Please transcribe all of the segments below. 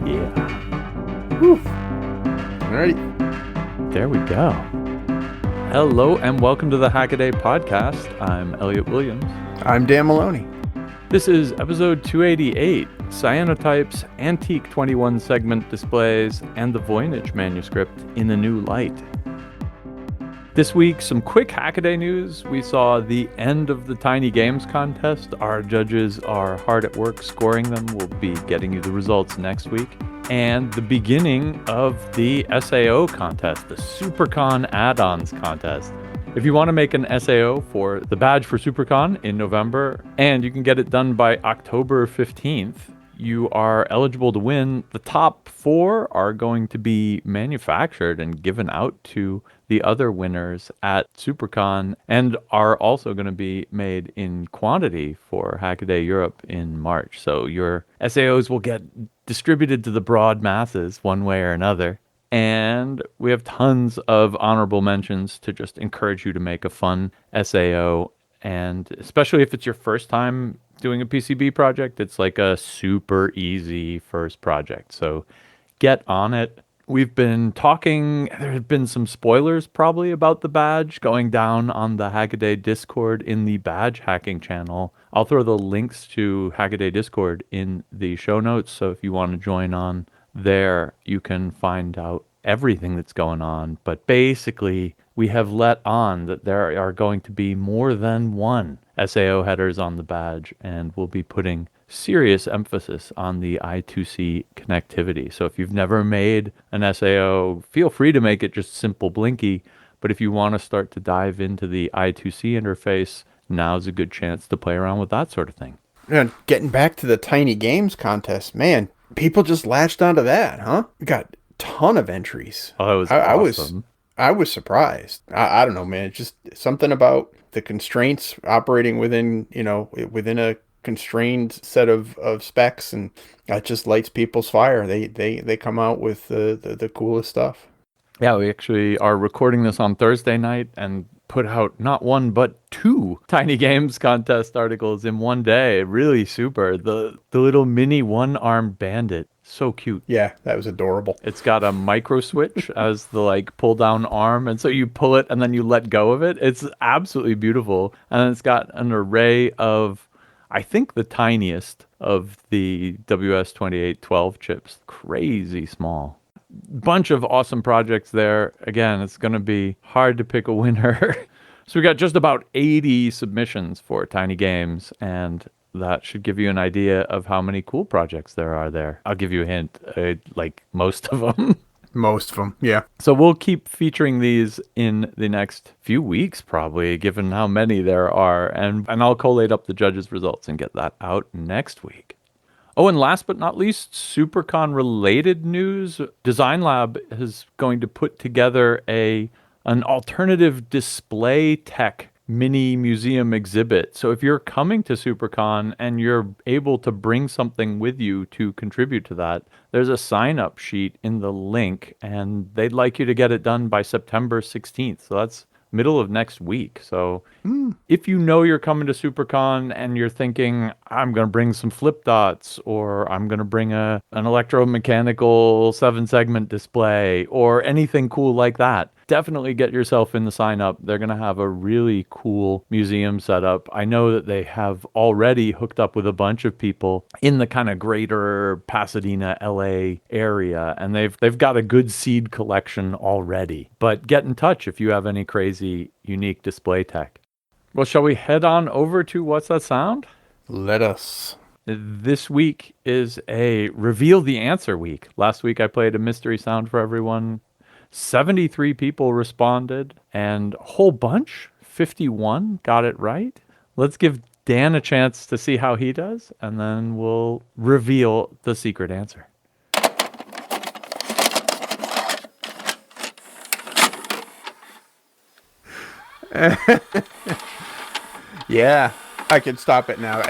Yeah. Whew. Alrighty. There we go. Hello and welcome to the Hackaday podcast. I'm Elliot Williams. I'm Dan Maloney. This is episode 288, Cyanotypes, Antique 21 segment displays, and the Voynich Manuscript in a new light. This week, some quick Hackaday news. We saw the end of the Tiny Games contest. Our judges are hard at work scoring them. We'll be getting you the results next week. And the beginning of the SAO contest, the Supercon add-ons contest. If you want to make an SAO for the badge for Supercon in November, and you can get it done by October 15th, you are eligible to win. The top 4 are going to be manufactured and given out to the other winners at Supercon and are also going to be made in quantity for Hackaday Europe in March. So your SAOs will get distributed to the broad masses one way or another. And we have tons of honorable mentions to just encourage you to make a fun SAO. And especially if it's your first time doing a PCB project, it's like a super easy first project. So get on it. We've been talking, there have been some spoilers probably about the badge going down on the Hackaday Discord in the badge hacking channel. I'll throw the links to Hackaday Discord in the show notes. So if you want to join on there, you can find out everything that's going on. But basically, we have let on that there are going to be more than one SAO headers on the badge, and we'll be putting serious emphasis on the I2C connectivity. So if you've never made an SAO, feel free to make it just simple Blinky. But if you want to start to dive into the I2C interface, now's a good chance to play around with that sort of thing. And getting back to the Tiny Games contest, man, people just latched onto that, huh? We got a ton of entries. Oh, that was awesome. I was surprised. I don't know, man. It's just something about the constraints operating within a constrained set of specs, and that just lights people's fire. They come out with the coolest stuff. Yeah, we actually are recording this on Thursday night and put out not one but 2 Tiny Games contest articles in one day. Really super. The little mini one-armed bandit. So cute. Yeah, that was adorable. It's got a micro switch as the pull down arm, and so you pull it and then you let go of it. It's absolutely beautiful. And it's got an array of, I think, the tiniest of the WS2812 chips. Crazy small. Bunch of awesome projects there. Again, it's going to be hard to pick a winner. So we got just about 80 submissions for Tiny Games, and that should give you an idea of how many cool projects there are there. I'll give you a hint, like most of them. Most of them, yeah. So we'll keep featuring these in the next few weeks, probably, given how many there are. And I'll collate up the judges' results and get that out next week. Oh, and last but not least, Supercon related news. Design Lab is going to put together an alternative display tech mini museum exhibit. So if you're coming to Supercon and you're able to bring something with you to contribute to that, there's a sign-up sheet in the link, and they'd like you to get it done by September 16th. So that's middle of next week. So if you know you're coming to Supercon and you're thinking, I'm going to bring some flip dots, or I'm going to bring an electromechanical 7-segment display, or anything cool like that, definitely get yourself in the sign up. They're going to have a really cool museum setup. I know that they have already hooked up with a bunch of people in the kind of greater Pasadena, LA area, and they've got a good seed collection already. But get in touch if you have any crazy, unique display tech. Well, shall we head on over to What's That Sound? Let us. This week is a Reveal the Answer week. Last week I played a mystery sound for everyone. 73 people responded, and a whole bunch, 51, got it right. Let's give Dan a chance to see how he does, and then we'll reveal the secret answer. Yeah, I could stop it now.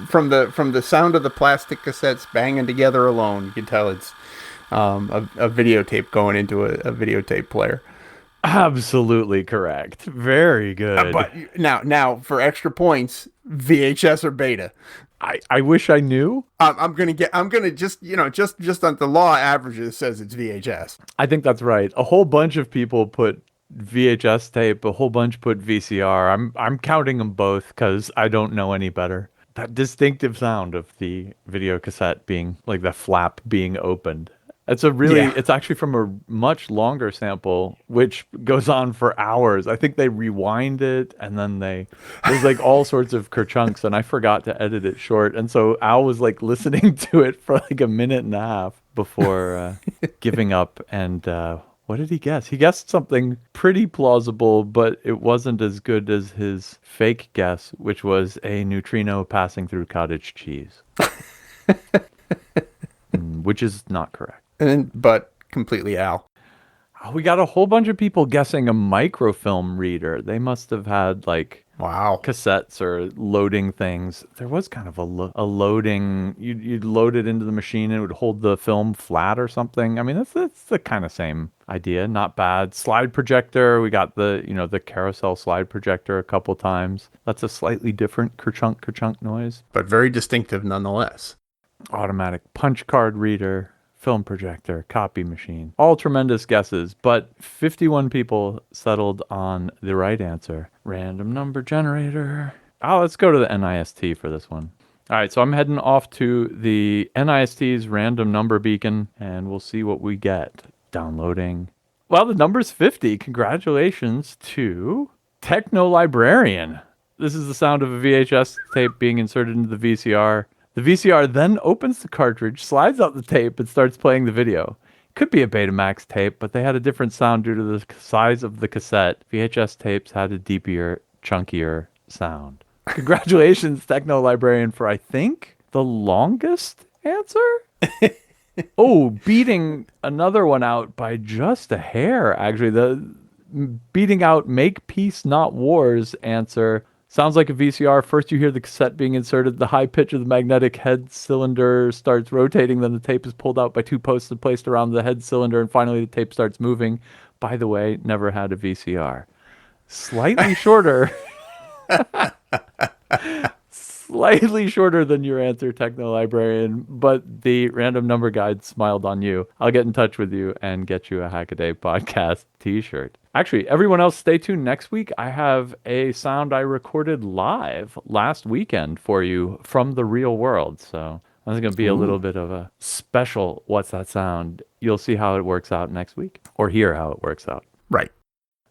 From the sound of the plastic cassettes banging together alone, you can tell it's a videotape going into a videotape player. Absolutely correct. Very good. But now for extra points, VHS or beta? I wish I knew. I'm gonna just, just on the law averages says it's VHS. I think that's right. A whole bunch of people put VHS tape, a whole bunch put VCR. I'm counting them both because I don't know any better. That distinctive sound of the video cassette being like the flap being opened. Yeah. It's actually from a much longer sample, which goes on for hours. I think they rewind it and then there's like all sorts of kerchunks, and I forgot to edit it short. And so Al was like listening to it for like a minute and a half before giving up. And what did he guess? He guessed something pretty plausible, but it wasn't as good as his fake guess, which was a neutrino passing through cottage cheese, which is not correct. But completely Al. We got a whole bunch of people guessing a microfilm reader. They must have had like Wow. cassettes or loading things. There was kind of a loading. You'd load it into the machine and it would hold the film flat or something. I mean, that's the kind of same idea. Not bad. Slide projector. We got the carousel slide projector a couple times. That's a slightly different kerchunk noise. But very distinctive nonetheless. Automatic punch card reader. Film projector, copy machine. All tremendous guesses, but 51 people settled on the right answer. Random number generator. Oh, let's go to the NIST for this one. All right, so I'm heading off to the NIST's random number beacon, and we'll see what we get. Downloading. Well, the number's 50. Congratulations to Techno Librarian. This is the sound of a VHS tape being inserted into the VCR. The VCR then opens the cartridge, slides out the tape, and starts playing the video. Could be a Betamax tape, but they had a different sound due to the size of the cassette. VHS tapes had a deeper, chunkier sound. Congratulations, Techno Librarian, for, I think, the longest answer? Oh, beating another one out by just a hair, actually. Beating out Make Peace Not Wars answer. Sounds like a VCR. First you hear the cassette being inserted. The high pitch of the magnetic head cylinder starts rotating. Then the tape is pulled out by two posts and placed around the head cylinder. And finally the tape starts moving. By the way, never had a VCR. Slightly shorter. Slightly shorter than your answer, Techno Librarian, but the random number guide smiled on you. I'll get in touch with you and get you a Hackaday podcast t-shirt. Actually, everyone else, stay tuned. Next week, I have a sound I recorded live last weekend for you from the real world. So that's going to be a little bit of a special What's That Sound? You'll see how it works out next week, or hear how it works out. Right.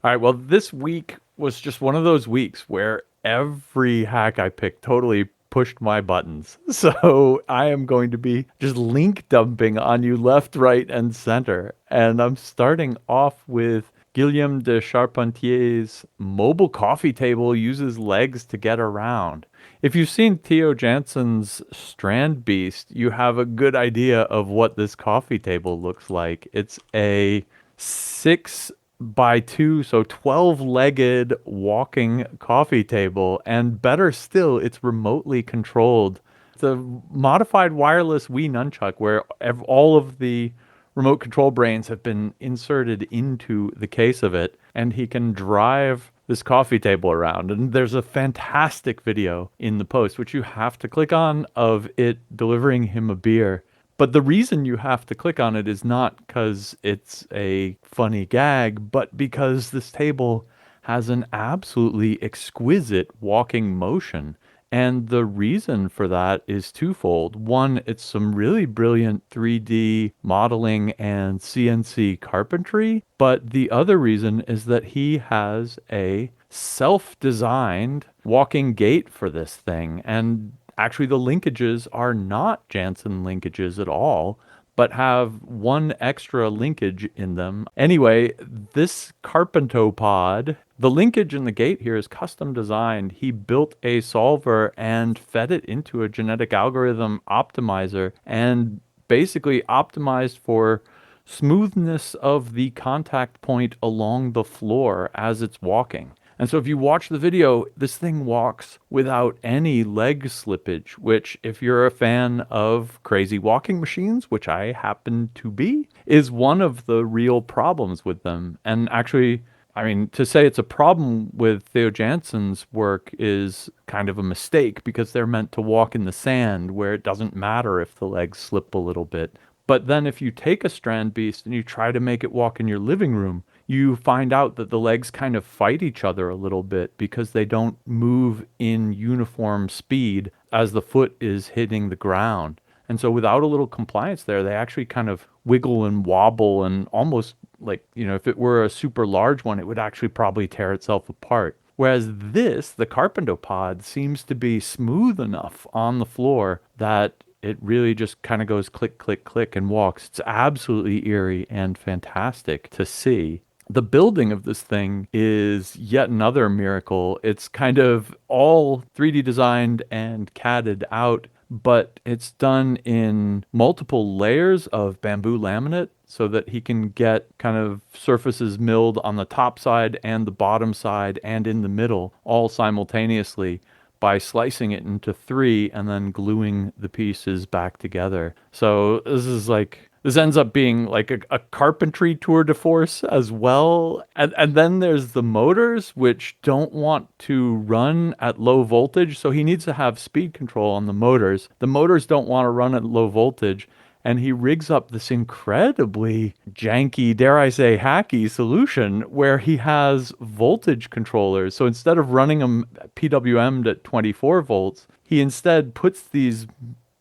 All right, well, this week was just one of those weeks where every hack I picked totally pushed my buttons. So I am going to be just link dumping on you left, right, and center. And I'm starting off with Guillaume de Charpentier's mobile coffee table uses legs to get around. If you've seen Theo Jansen's Strandbeest, you have a good idea of what this coffee table looks like. It's a 6x2, so 12-legged walking coffee table, and better still, it's remotely controlled. It's a modified wireless Wii nunchuck where all of the remote control brains have been inserted into the case of it, and he can drive this coffee table around. And there's a fantastic video in the post, which you have to click on, of it delivering him a beer. But the reason you have to click on it is not because it's a funny gag, but because this table has an absolutely exquisite walking motion. And the reason for that is twofold. One, it's some really brilliant 3D modeling and CNC carpentry. But the other reason is that he has a self-designed walking gait for this thing. And actually, the linkages are not Jansen linkages at all, but have one extra linkage in them. Anyway, this Carpenter Pod, the linkage in the gate here is custom designed. He built a solver and fed it into a genetic algorithm optimizer and basically optimized for smoothness of the contact point along the floor as it's walking. And so if you watch the video, this thing walks without any leg slippage, which if you're a fan of crazy walking machines, which I happen to be, is one of the real problems with them. And actually, I mean, to say it's a problem with Theo Jansen's work is kind of a mistake because they're meant to walk in the sand where it doesn't matter if the legs slip a little bit. But then if you take a Strandbeest and you try to make it walk in your living room, you find out that the legs kind of fight each other a little bit because they don't move in uniform speed as the foot is hitting the ground. And so without a little compliance there, they actually kind of wiggle and wobble and almost like, if it were a super large one, it would actually probably tear itself apart. Whereas this, the Carpenter Pod, seems to be smooth enough on the floor that it really just kind of goes click, click, click and walks. It's absolutely eerie and fantastic to see. The building of this thing is yet another miracle. It's kind of all 3D designed and CAD'd out, but it's done in multiple layers of bamboo laminate so that he can get kind of surfaces milled on the top side and the bottom side and in the middle all simultaneously by slicing it into three and then gluing the pieces back together. So this ends up being like a carpentry tour de force as well. And then there's the motors, which don't want to run at low voltage. So he needs to have speed control on the motors. The motors don't want to run at low voltage. And he rigs up this incredibly janky, dare I say, hacky solution where he has voltage controllers. So instead of running them PWM'd at 24 volts, he instead puts these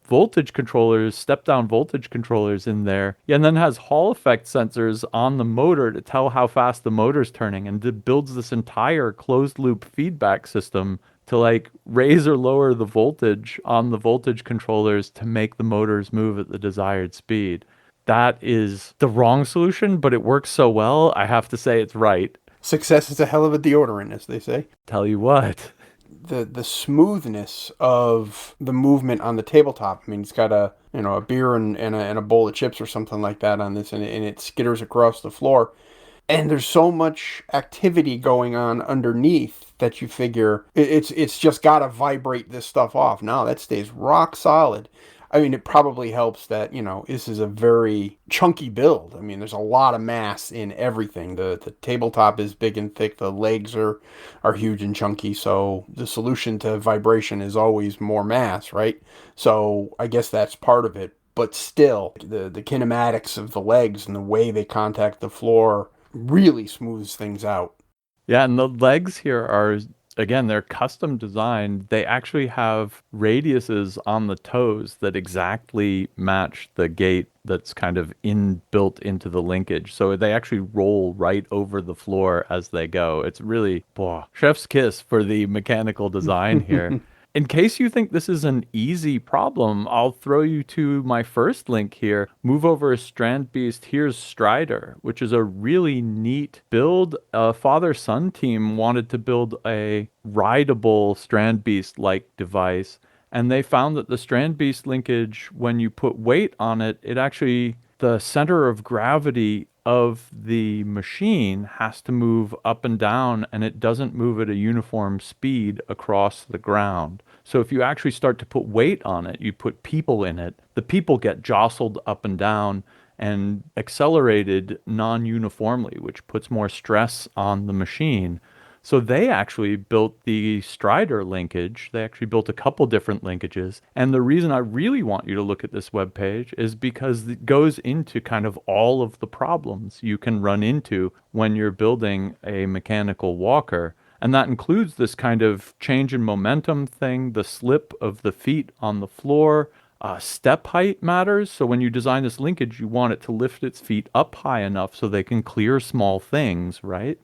voltage controllers, step down voltage controllers in there, and then has Hall effect sensors on the motor to tell how fast the motor's turning, and it builds this entire closed loop feedback system to like raise or lower the voltage on the voltage controllers to make the motors move at the desired speed. That is the wrong solution, but it works so well, I have to say it's right. Success is a hell of a deodorant, as they say. Tell you what. The smoothness of the movement on the tabletop. I mean, it's got a beer and a bowl of chips or something like that on this, and it skitters across the floor. And there's so much activity going on underneath that you figure it's just got to vibrate this stuff off. No, that stays rock solid. I mean, it probably helps that, this is a very chunky build. I mean, there's a lot of mass in everything. The tabletop is big and thick. The legs are huge and chunky. So the solution to vibration is always more mass, right? So I guess that's part of it. But still, the kinematics of the legs and the way they contact the floor really smooths things out. Yeah, and the legs here are, again, they're custom designed. They actually have radiuses on the toes that exactly match the gate that's kind of built into the linkage. So they actually roll right over the floor as they go. It's really, chef's kiss for the mechanical design here. In case you think this is an easy problem, I'll throw you to my first link here. Move over Strandbeest. Here's Strider, which is a really neat build. A father-son team wanted to build a rideable Strandbeest-like device, and they found that the Strandbeest linkage, when you put weight on it, the center of gravity of the machine has to move up and down, and it doesn't move at a uniform speed across the ground. So if you actually start to put weight on it, you put people in it, the people get jostled up and down and accelerated non-uniformly, which puts more stress on the machine. So they actually built the Strider linkage. They actually built a couple different linkages. And the reason I really want you to look at this webpage is because it goes into kind of all of the problems you can run into when you're building a mechanical walker. And that includes this kind of change in momentum thing, the slip of the feet on the floor. Step height matters. So when you design this linkage, you want it to lift its feet up high enough so they can clear small things, right?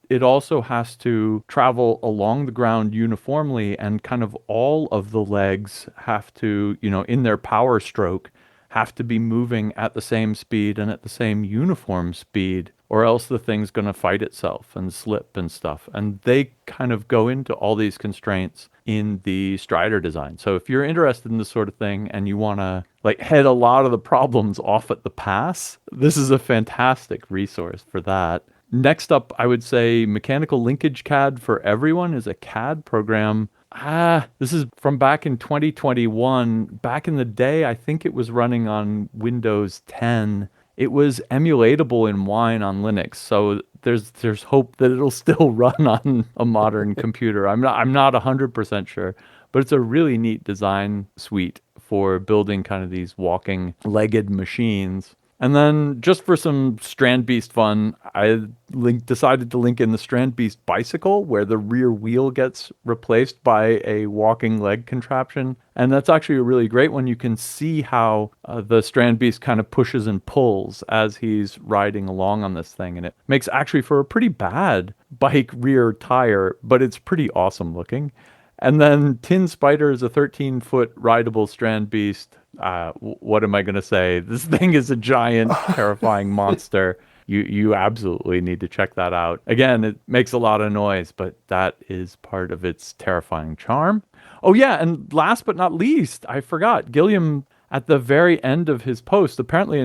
It also has to travel along the ground uniformly, and kind of all of the legs have to, in their power stroke, have to be moving at the same speed and at the same uniform speed, or else the thing's going to fight itself and slip and stuff. And they kind of go into all these constraints in the Strider design. So if you're interested in this sort of thing and you want to head a lot of the problems off at the pass, this is a fantastic resource for that. Next up, I would say Mechanical Linkage CAD for Everyone is a CAD program. This is from back in 2021. Back in the day, I think it was running on Windows 10. it was emulatable in Wine on Linux. So there's hope that it'll still run on a modern computer. I'm not 100% sure, but it's a really neat design suite for building kind of these walking legged machines. And then just for some Strandbeest fun, I decided to link in the Strandbeest bicycle where the rear wheel gets replaced by a walking leg contraption. And that's actually a really great one. You can see how the Strandbeest kind of pushes and pulls as he's riding along on this thing. And it makes actually for a pretty bad bike rear tire, but it's pretty awesome looking. And then Tin Spider is a 13-foot rideable Strandbeest. What am I going to say? This thing is a giant, terrifying monster. You absolutely need to check that out. Again, it makes a lot of noise, but that is part of its terrifying charm. Oh yeah, and last but not least, I forgot, Gilliam, at the very end of his post, apparently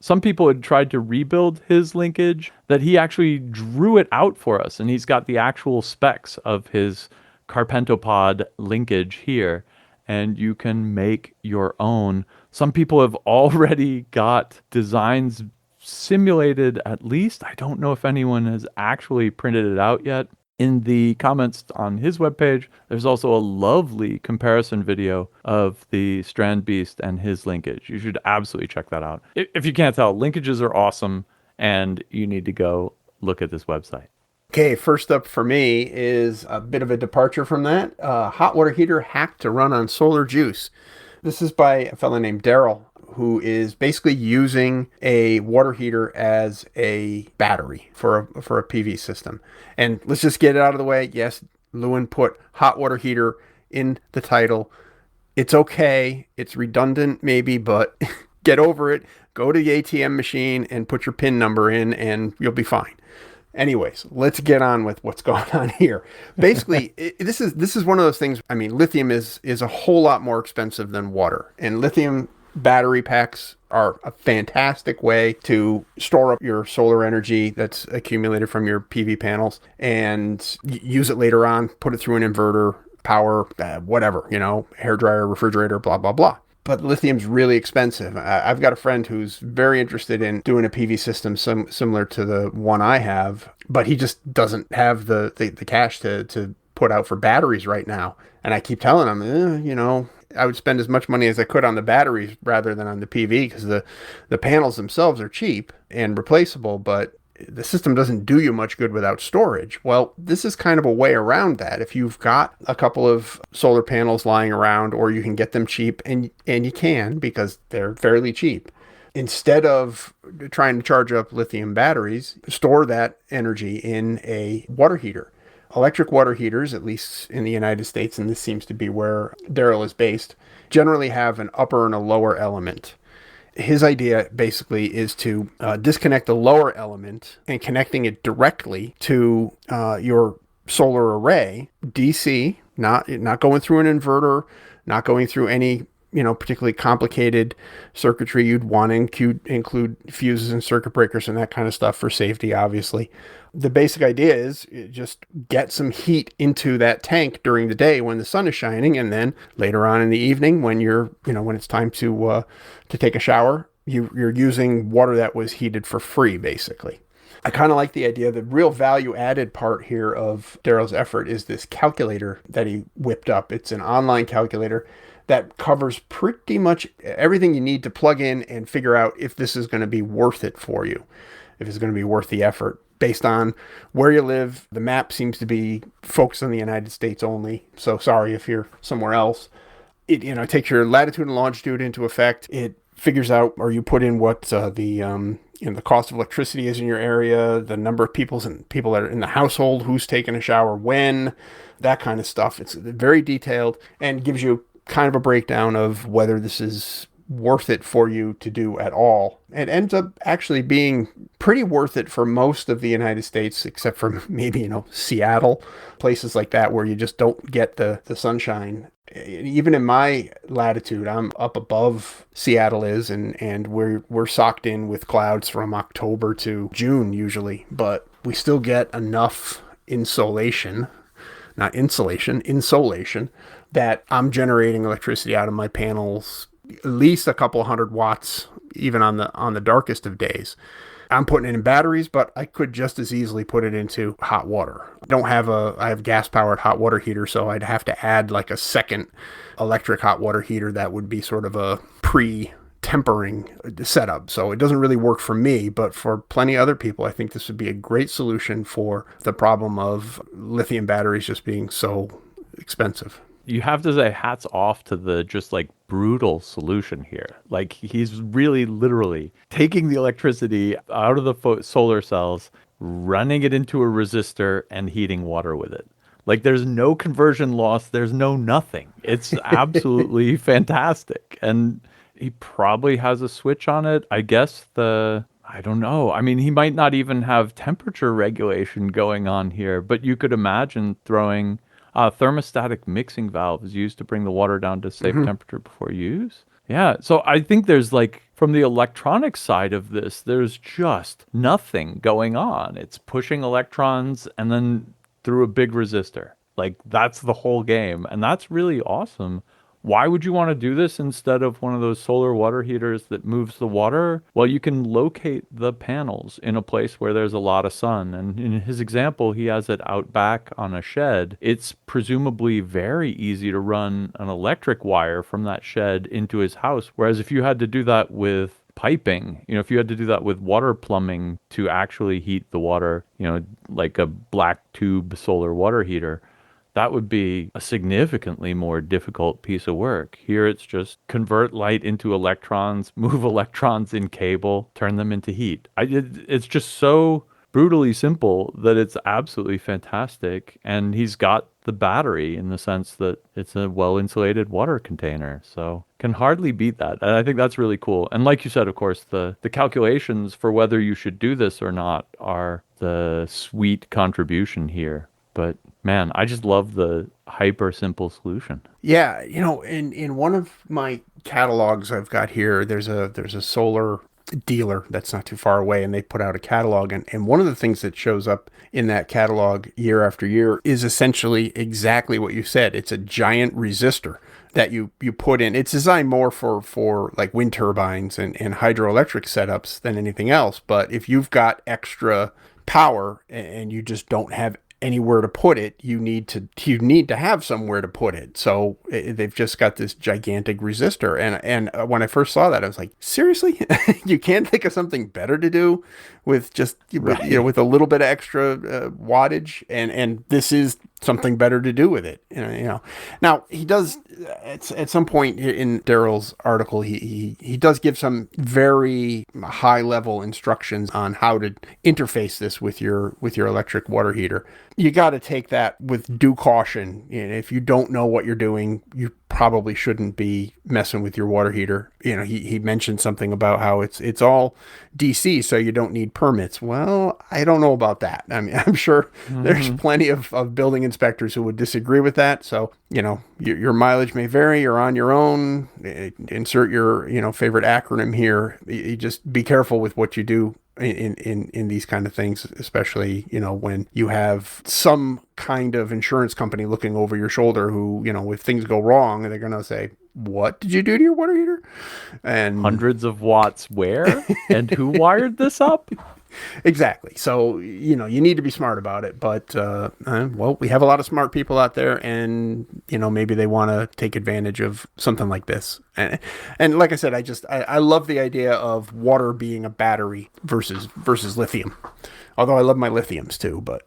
some people had tried to rebuild his linkage that he actually drew it out for us, and he's got the actual specs of his Carpenter Pod linkage here, and you can make your own. Some people have already got designs simulated, at least. I don't know if anyone has actually printed it out yet. In the comments on his webpage, there's also a lovely comparison video of the Strandbeest and his linkage. You should absolutely check that out. If you can't tell, linkages are awesome, and you need to go look at this website. Okay, first up for me is a bit of a departure from that. Hot water heater hacked to run on solar juice. This is by a fellow named Daryl, who is basically using a water heater as a battery for a PV system. And let's just get it out of the way. Yes, Lewin put hot water heater in the title. It's okay. It's redundant maybe, but get over it. Go to the ATM machine and put your PIN number in and you'll be fine. Anyways, let's get on with what's going on here. Basically, this is one of those things. I mean, lithium is a whole lot more expensive than water, and lithium battery packs are a fantastic way to store up your solar energy that's accumulated from your PV panels and use it later on, put it through an inverter, power, whatever, hairdryer, refrigerator, blah, blah, blah. But lithium's really expensive. I've got a friend who's very interested in doing a PV system similar to the one I have, but he just doesn't have the cash to put out for batteries right now. And I keep telling him, I would spend as much money as I could on the batteries rather than on the PV because the panels themselves are cheap and replaceable, but the system doesn't do you much good without storage. Well, this is kind of a way around that. If you've got a couple of solar panels lying around, or you can get them cheap, and you can because they're fairly cheap, instead of trying to charge up lithium batteries, store that energy in a water heater. Electric water heaters, at least in the United States, and this seems to be where Daryl is based, generally have an upper and a lower element. His idea basically is to disconnect the lower element and connecting it directly to your solar array, DC, not going through an inverter, not going through any particularly complicated circuitry. You'd want to include fuses and circuit breakers and that kind of stuff for safety, obviously. The basic idea is just get some heat into that tank during the day when the sun is shining, and then later on in the evening when when it's time to take a shower, you're using water that was heated for free, basically. I kind of like the idea. The real value added part here of Daryl's effort is this calculator that he whipped up. It's an online calculator that covers pretty much everything you need to plug in and figure out if this is going to be worth it for you, if it's going to be worth the effort. Based on where you live, the map seems to be focused on the United States only. So sorry if you're somewhere else. It takes your latitude and longitude into effect. It figures out, or you put in what the cost of electricity is in your area, the number of people that are in the household, who's taking a shower when, that kind of stuff. It's very detailed and gives you kind of a breakdown of whether this is worth it for you to do at all. It ends up actually being pretty worth it for most of the United States, except for maybe, Seattle, places like that where you just don't get the sunshine. Even in my latitude, I'm up above Seattle is, and we're socked in with clouds from October to June usually, but we still get enough insolation, not insulation, insolation, that I'm generating electricity out of my panels, at least a couple hundred watts even on the darkest of days. I'm putting it in batteries, but I could just as easily put it into hot water. I have gas powered hot water heater, so I'd have to add like a second electric hot water heater that would be sort of a tempering setup. So it doesn't really work for me, but for plenty of other people, I think this would be a great solution for the problem of lithium batteries just being so expensive. You have to say hats off to the just like brutal solution here. Like he's really literally taking the electricity out of the solar cells, running it into a resistor and heating water with it. Like there's no conversion loss. There's no nothing. It's absolutely fantastic. And he probably has a switch on it. I guess I don't know. I mean, he might not even have temperature regulation going on here, but you could imagine throwing thermostatic mixing valves used to bring the water down to safe temperature before use. Yeah. So I think there's like, from the electronic side of this, there's just nothing going on. It's pushing electrons and then through a big resistor. Like that's the whole game. And that's really awesome. Why would you want to do this instead of one of those solar water heaters that moves the water? Well, you can locate the panels in a place where there's a lot of sun. And in his example, he has it out back on a shed. It's presumably very easy to run an electric wire from that shed into his house. Whereas if you had to do that with piping, if you had to do that with water plumbing to actually heat the water, like a black tube solar water heater, that would be a significantly more difficult piece of work. Here it's just convert light into electrons, move electrons in cable, turn them into heat. It's just so brutally simple that it's absolutely fantastic. And he's got the battery in the sense that it's a well-insulated water container. So can hardly beat that. And I think that's really cool. And like you said, of course, the calculations for whether you should do this or not are the sweet contribution here. But man, I just love the hyper simple solution. Yeah, in one of my catalogs I've got here, there's a solar dealer that's not too far away, and they put out a catalog, and one of the things that shows up in that catalog year after year is essentially exactly what you said. It's a giant resistor that you put in. It's designed more for like wind turbines and hydroelectric setups than anything else. But if you've got extra power and you just don't have anywhere to put it, you need to have somewhere to put it. So they've just got this gigantic resistor. And when I first saw that, I was like, seriously? You can't think of something better to do with just, Right. with a little bit of extra wattage? And this is something better to do with it. Now he does at some point in Daryl's article, he does give some very high level instructions on how to interface this with your electric water heater. You got to take that with due caution. If you don't know what you're doing, you probably shouldn't be messing with your water heater. He mentioned something about how it's all DC, so you don't need permits. Well, I don't know about that. I mean, I'm sure there's plenty of building inspectors who would disagree with that. So, your mileage may vary. You're on your own. Insert your, favorite acronym here. You just be careful with what you do in these kind of things, especially, when you have some kind of insurance company looking over your shoulder who, if things go wrong, they're going to say, what did you do to your water heater? And Hundreds of watts where? And who wired this up? exactly. So, you need to be smart about it. But, we have a lot of smart people out there, and, maybe they want to take advantage of something like this. And like I said, I love the idea of water being a battery versus lithium. Although I love my lithiums too, but,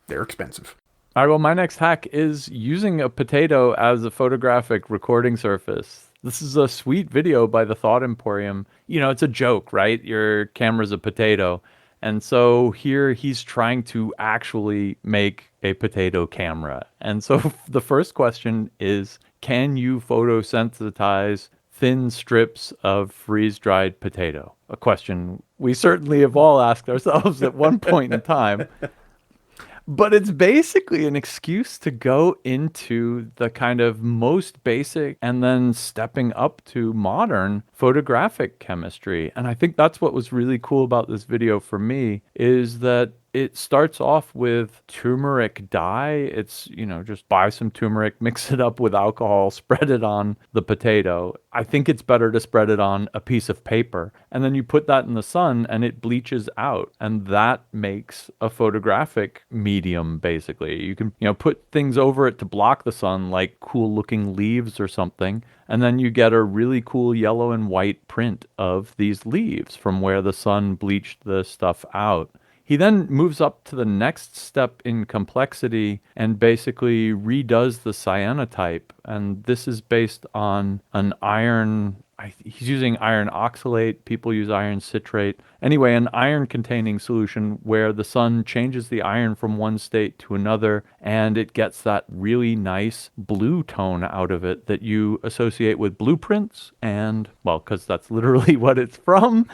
they're expensive. All right, well, my next hack is using a potato as a photographic recording surface. This is a sweet video by the Thought Emporium. It's a joke, right? Your camera's a potato. And so here he's trying to actually make a potato camera. And so the first question is, can you photosensitize thin strips of freeze-dried potato? A question we certainly have all asked ourselves at one point in time. But it's basically an excuse to go into the kind of most basic and then stepping up to modern photographic chemistry. And I think that's what was really cool about this video for me, is that It starts off with turmeric dye. It's, just buy some turmeric, mix it up with alcohol, spread it on the potato. I think it's better to spread it on a piece of paper. And then you put that in the sun and it bleaches out. And that makes a photographic medium, basically. You can, put things over it to block the sun, like cool looking leaves or something. And then you get a really cool yellow and white print of these leaves from where the sun bleached the stuff out. He then moves up to the next step in complexity and basically redoes the cyanotype. And this is based on an iron, he's using iron oxalate. People use iron citrate. Anyway, an iron-containing solution where the sun changes the iron from one state to another, and it gets that really nice blue tone out of it that you associate with blueprints and, well, because that's literally what it's from,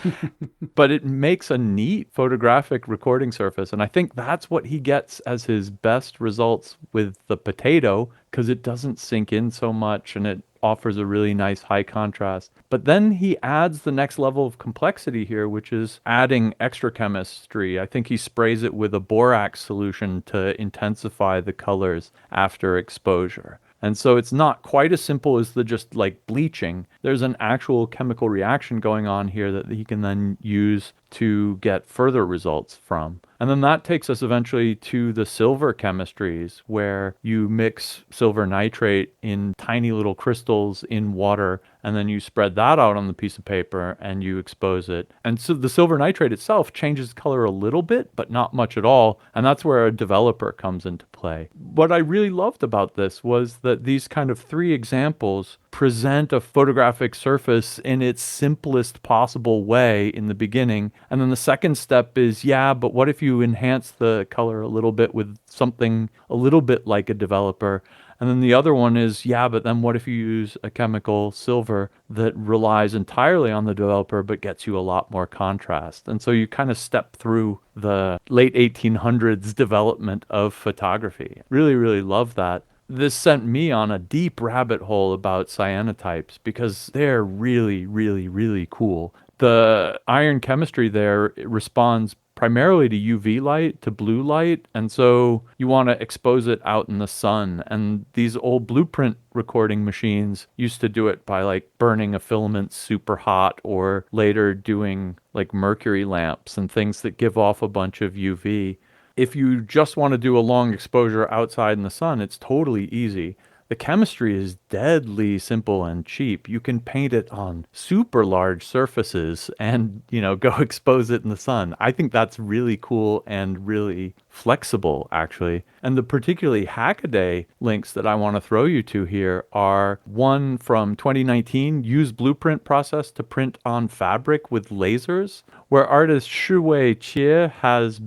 but it makes a neat photographic recording surface, and I think that's what he gets as his best results with the potato, because it doesn't sink in so much, and it offers a really nice high contrast. But then he adds the next level of complexity here, which is adding extra chemistry. I think he sprays it with a borax solution to intensify the colors after exposure. And so it's not quite as simple as the just like bleaching. There's an actual chemical reaction going on here that he can then use to get further results from. And then that takes us eventually to the silver chemistries, where you mix silver nitrate in tiny little crystals in water, and then you spread that out on the piece of paper and you expose it. And so the silver nitrate itself changes color a little bit, but not much at all. And that's where a developer comes into play. What I really loved about this was that these kind of three examples present a photographic surface in its simplest possible way in the beginning. And then the second step is, but what if you enhance the color a little bit with something a little bit like a developer? And then the other one is, but then what if you use a chemical silver that relies entirely on the developer but gets you a lot more contrast? And so you kind of step through the late 1800s development of photography. Really, really love that. This sent me on a deep rabbit hole about cyanotypes because they're really, really, really cool. The iron chemistry there responds primarily to UV light, to blue light, and so you want to expose it out in the sun. And these old blueprint recording machines used to do it by like burning a filament super hot, or later doing like mercury lamps and things that give off a bunch of UV. If you just want to do a long exposure outside in the sun, it's totally easy. The chemistry is deadly simple and cheap. You can paint it on super large surfaces and, go expose it in the sun. I think that's really cool and really flexible, actually. And the particularly Hackaday links that I want to throw you to here are one from 2019, use blueprint process to print on fabric with lasers, where artist Shuwei Chia has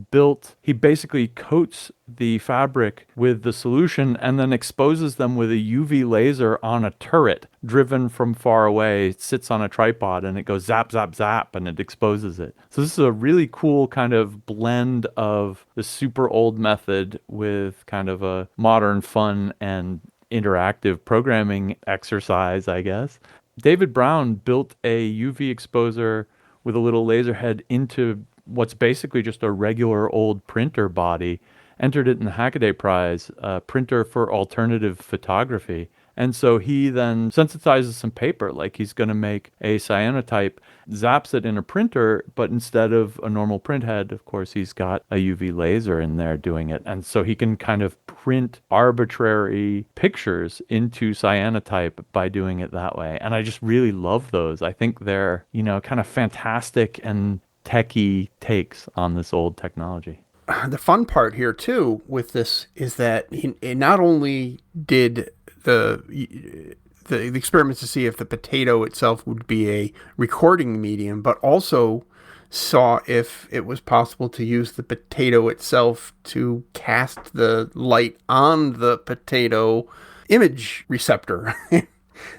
he basically coats the fabric with the solution and then exposes them with a UV laser on a turret driven from far away. It sits on a tripod and it goes zap, zap, zap, and it exposes it. So this is a really cool kind of blend of the super old method with kind of a modern fun and interactive programming exercise, I guess. David Brown built a UV exposer with a little laser head into what's basically just a regular old printer body, entered it in the Hackaday Prize, printer for alternative photography. And so he then sensitizes some paper, like he's going to make a cyanotype, zaps it in a printer, but instead of a normal print head, of course, he's got a UV laser in there doing it. And so he can kind of print arbitrary pictures into cyanotype by doing it that way. And I just really love those. I think they're, kind of fantastic and techie takes on this old technology. The fun part here, too, with this is that he not only did the experiments to see if the potato itself would be a recording medium, but also saw if it was possible to use the potato itself to cast the light on the potato image receptor.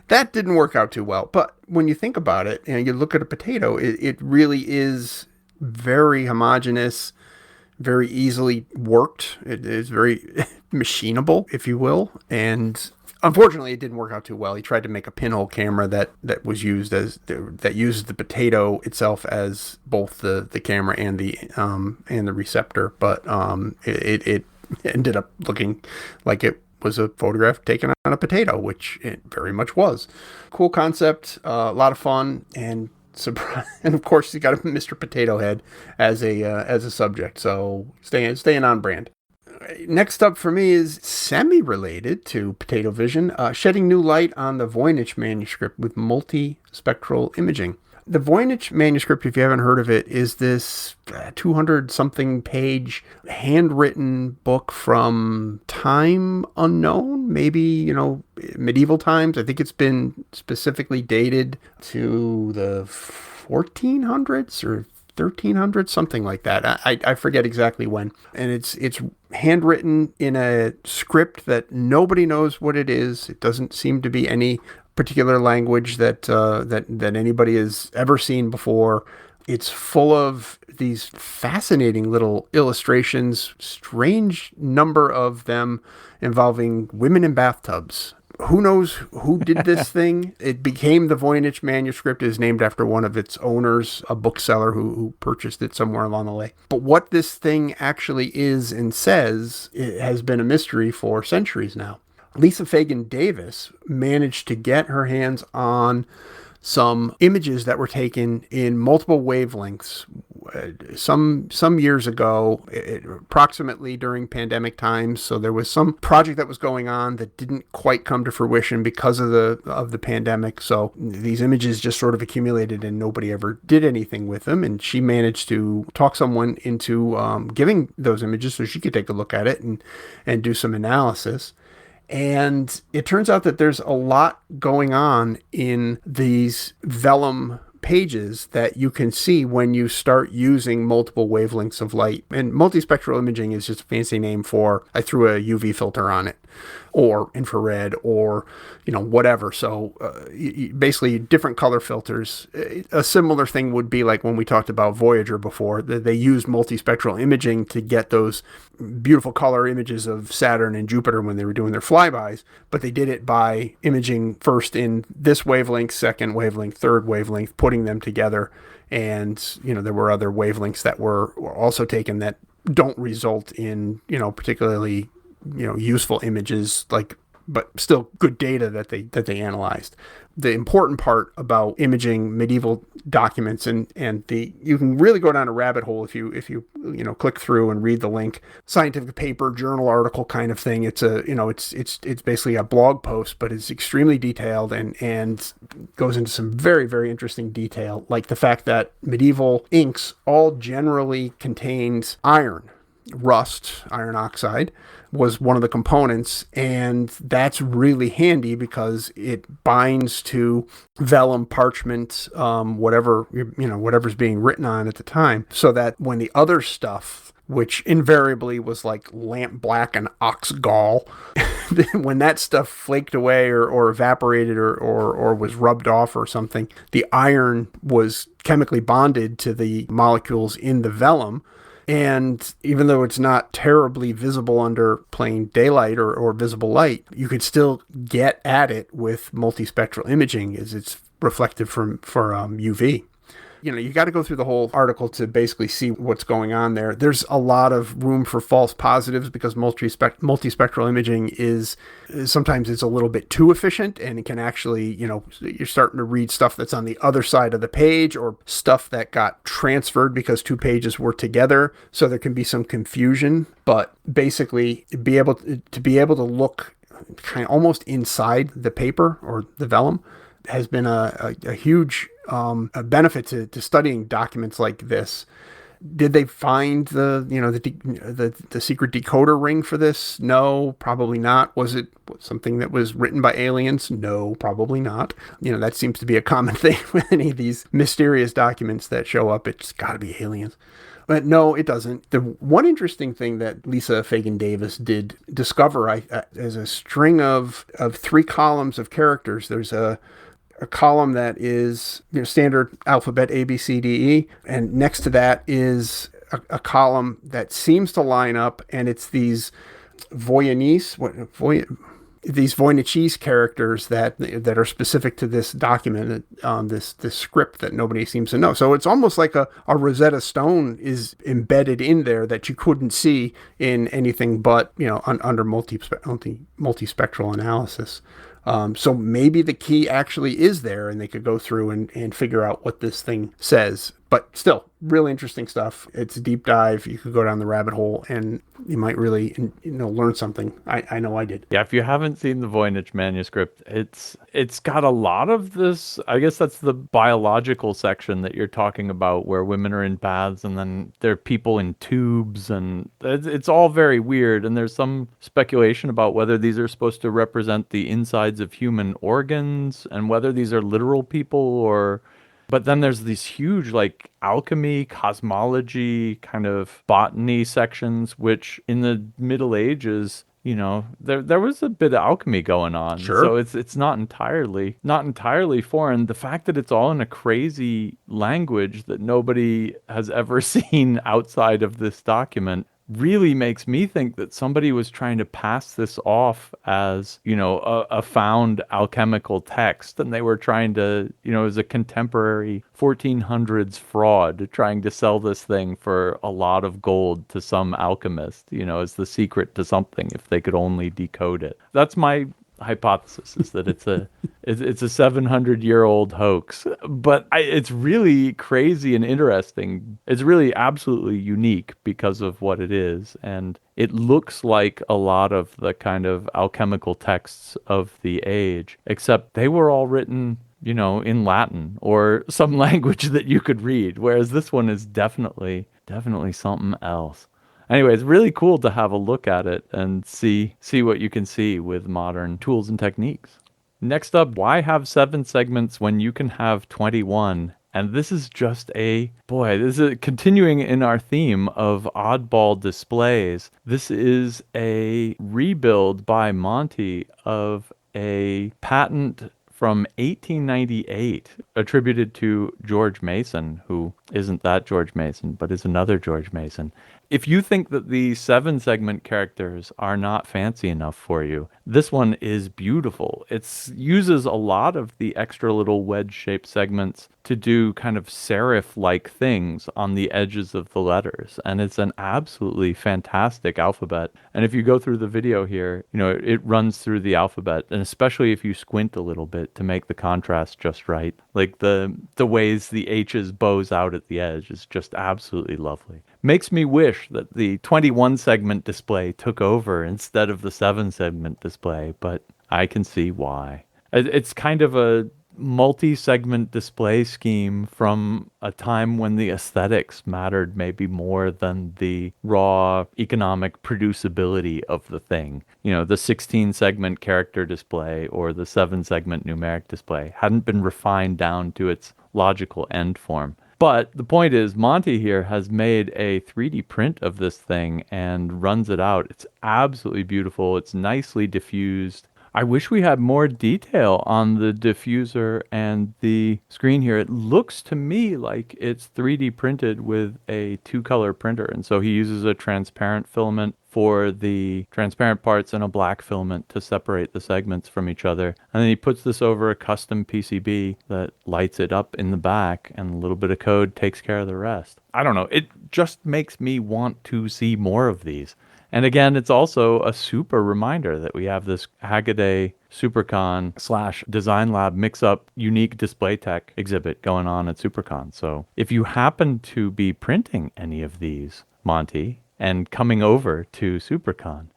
That didn't work out too well. But when you think about it and you look at a potato, it really is very homogeneous, very easily worked. It is very machinable, if you will. And Unfortunately, it didn't work out too well. He tried to make a pinhole camera that was used that uses the potato itself as both the camera and the receptor, but it ended up looking like it was a photograph taken on a potato, which it very much was. Cool concept, a lot of fun, and surprise, and of course you got Mr. Potato Head as a subject, so staying on brand. Next up for me is semi-related to Potato Vision, shedding new light on the Voynich Manuscript with multispectral imaging. The Voynich Manuscript, if you haven't heard of it, is this 200-something page handwritten book from time unknown, maybe, medieval times. I think it's been specifically dated to the 1400s or 1300s, something like that. I forget exactly when. And it's handwritten in a script that nobody knows what it is. It doesn't seem to be any particular language that anybody has ever seen before. It's full of these fascinating little illustrations, strange number of them involving women in bathtubs. Who knows who did this thing? It became the Voynich Manuscript, is named after one of its owners, a bookseller who purchased it somewhere along the way. But what this thing actually is and says, it has been a mystery for centuries now. Lisa Fagan Davis managed to get her hands on some images that were taken in multiple wavelengths some years ago, approximately during pandemic times. So there was some project that was going on that didn't quite come to fruition because of the pandemic. So these images just sort of accumulated and nobody ever did anything with them. And she managed to talk someone into giving those images so she could take a look at it and do some analysis. And it turns out that there's a lot going on in these vellum pages that you can see when you start using multiple wavelengths of light. And multispectral imaging is just a fancy name for I threw a UV filter on it, or infrared, or whatever. So basically different color filters. A similar thing would be like when we talked about Voyager before. They used multispectral imaging to get those beautiful color images of Saturn and Jupiter when they were doing their flybys, but they did it by imaging first in this wavelength, second wavelength, third wavelength, putting them together. And there were other wavelengths that were also taken that don't result in particularly useful images, but still good data that they analyzed. The important part about imaging medieval documents and you can really go down a rabbit hole if you click through and read the link. Scientific paper, journal article kind of thing. It's it's basically a blog post, but it's extremely detailed and goes into some very, very interesting detail, like the fact that medieval inks all generally contained iron. Rust, iron oxide, was one of the components, and that's really handy because it binds to vellum, parchment, whatever's being written on at the time, so that when the other stuff, which invariably was like lamp black and ox gall, when that stuff flaked away or evaporated or was rubbed off or something, the iron was chemically bonded to the molecules in the vellum. And even though it's not terribly visible under plain daylight or visible light, you could still get at it with multispectral imaging as it's reflected for UV. You got to go through the whole article to basically see what's going on there. There's a lot of room for false positives because multispectral imaging is sometimes it's a little bit too efficient, and it can actually, you're starting to read stuff that's on the other side of the page or stuff that got transferred because two pages were together. So there can be some confusion, but basically to be able to look kind of almost inside the paper or the vellum has been a huge a benefit to studying documents like this. Did they find the secret decoder ring for this? No, probably not. Was it something that was written by aliens? No, probably not. That seems to be a common thing with any of these mysterious documents that show up. It's got to be aliens. But no, it doesn't. The one interesting thing that Lisa Fagan Davis did discover is a string of 3 columns of characters. There's a column that is standard alphabet A, B, C, D, E, and next to that is a column that seems to line up, and it's these Voynich. these Voynich characters that are specific to this document, this script that nobody seems to know. So it's almost like a Rosetta Stone is embedded in there that you couldn't see in anything but, under multispectral analysis. So maybe the key actually is there, and they could go through and figure out what this thing says. But still, really interesting stuff. It's a deep dive. You could go down the rabbit hole, and you might really, learn something. I know I did. Yeah, if you haven't seen the Voynich manuscript, it's got a lot of this. I guess that's the biological section that you're talking about, where women are in baths, and then there are people in tubes, and it's all very weird. And there's some speculation about whether these are supposed to represent the insides of human organs, and whether these are literal people or. But then there's these huge, like, alchemy, cosmology, kind of botany sections, which in the Middle Ages, there was a bit of alchemy going on. Sure. So it's not entirely foreign. The fact that it's all in a crazy language that nobody has ever seen outside of this document really makes me think that somebody was trying to pass this off as, a found alchemical text, and they were trying to, as a contemporary 1400s fraud, trying to sell this thing for a lot of gold to some alchemist, as the secret to something if they could only decode it. That's my hypothesis, is that it's a 700-year-old hoax, but it's really crazy and interesting. It's really absolutely unique because of what it is, and it looks like a lot of the kind of alchemical texts of the age, except they were all written in Latin or some language that you could read, whereas this one is definitely something else. Anyway, it's really cool to have a look at it and see what you can see with modern tools and techniques. Next up, why have 7 segments when you can have 21? And this is just this is continuing in our theme of oddball displays. This is a rebuild by Monty of a patent from 1898 attributed to George Mason, who isn't that George Mason, but is another George Mason. If you think that the 7-segment characters are not fancy enough for you, this one is beautiful. It uses a lot of the extra little wedge-shaped segments to do kind of serif-like things on the edges of the letters, and it's an absolutely fantastic alphabet. And if you go through the video here, it runs through the alphabet, and especially if you squint a little bit to make the contrast just right, like the ways the H's bows out at the edge is just absolutely lovely. Makes me wish that the 21-segment display took over instead of the 7-segment display, but I can see why. It's kind of a multi-segment display scheme from a time when the aesthetics mattered maybe more than the raw economic producibility of the thing. The 16-segment character display or the 7-segment numeric display hadn't been refined down to its logical end form. But the point is, Monty here has made a 3D print of this thing and runs it out. It's absolutely beautiful. It's nicely diffused. I wish we had more detail on the diffuser and the screen here. It looks to me like it's 3D printed with a 2-color printer. And so he uses a transparent filament for the transparent parts and a black filament to separate the segments from each other. And then he puts this over a custom PCB that lights it up in the back, and a little bit of code takes care of the rest. I don't know. It just makes me want to see more of these. And again, it's also a super reminder that we have this Hackaday Supercon / Design Lab mix-up unique display tech exhibit going on at Supercon. So if you happen to be printing any of these, Monty, and coming over to Supercon,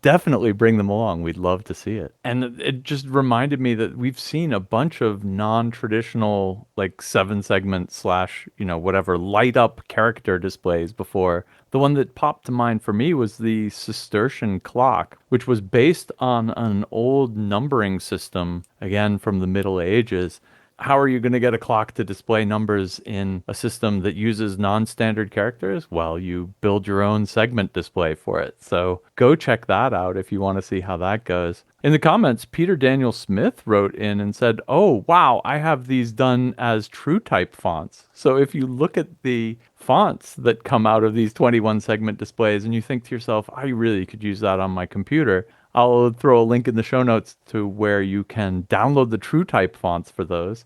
definitely bring them along. We'd love to see it. And it just reminded me that we've seen a bunch of non-traditional, like 7-segment / whatever, light up character displays before. The one that popped to mind for me was the Cistercian clock, which was based on an old numbering system, again from the Middle Ages. How are you going to get a clock to display numbers in a system that uses non-standard characters? Well, you build your own segment display for it. So go check that out if you want to see how that goes. In the comments, Peter Daniel Smith wrote in and said, "Oh, wow, I have these done as TrueType fonts." So if you look at the fonts that come out of these 21 segment displays and you think to yourself, I really could use that on my computer, I'll throw a link in the show notes to where you can download the TrueType fonts for those.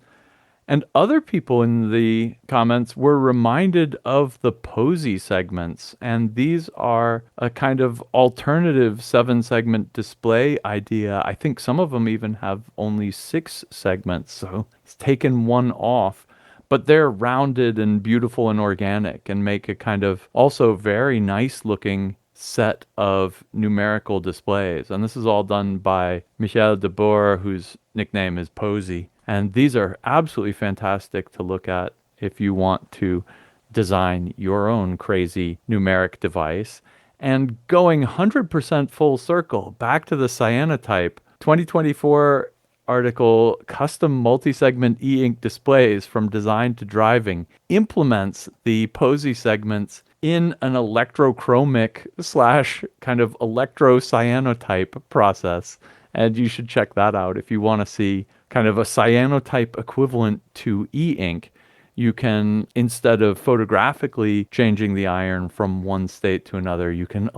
And other people in the comments were reminded of the Posy segments. And these are a kind of alternative 7-segment display idea. I think some of them even have only 6 segments. So it's taken one off. But they're rounded and beautiful and organic and make a kind of also very nice looking set of numerical displays. And this is all done by Michel Deboer, whose nickname is Posy. And these are absolutely fantastic to look at if you want to design your own crazy numeric device. And going 100% full circle back to the Cyanotype 2024 article, Custom Multi-Segment E-Ink Displays from Design to Driving, implements the Posy segments in an electrochromic / kind of electrocyanotype process. And you should check that out if you want to see kind of a cyanotype equivalent to e-ink. You can, instead of photographically changing the iron from one state to another, you can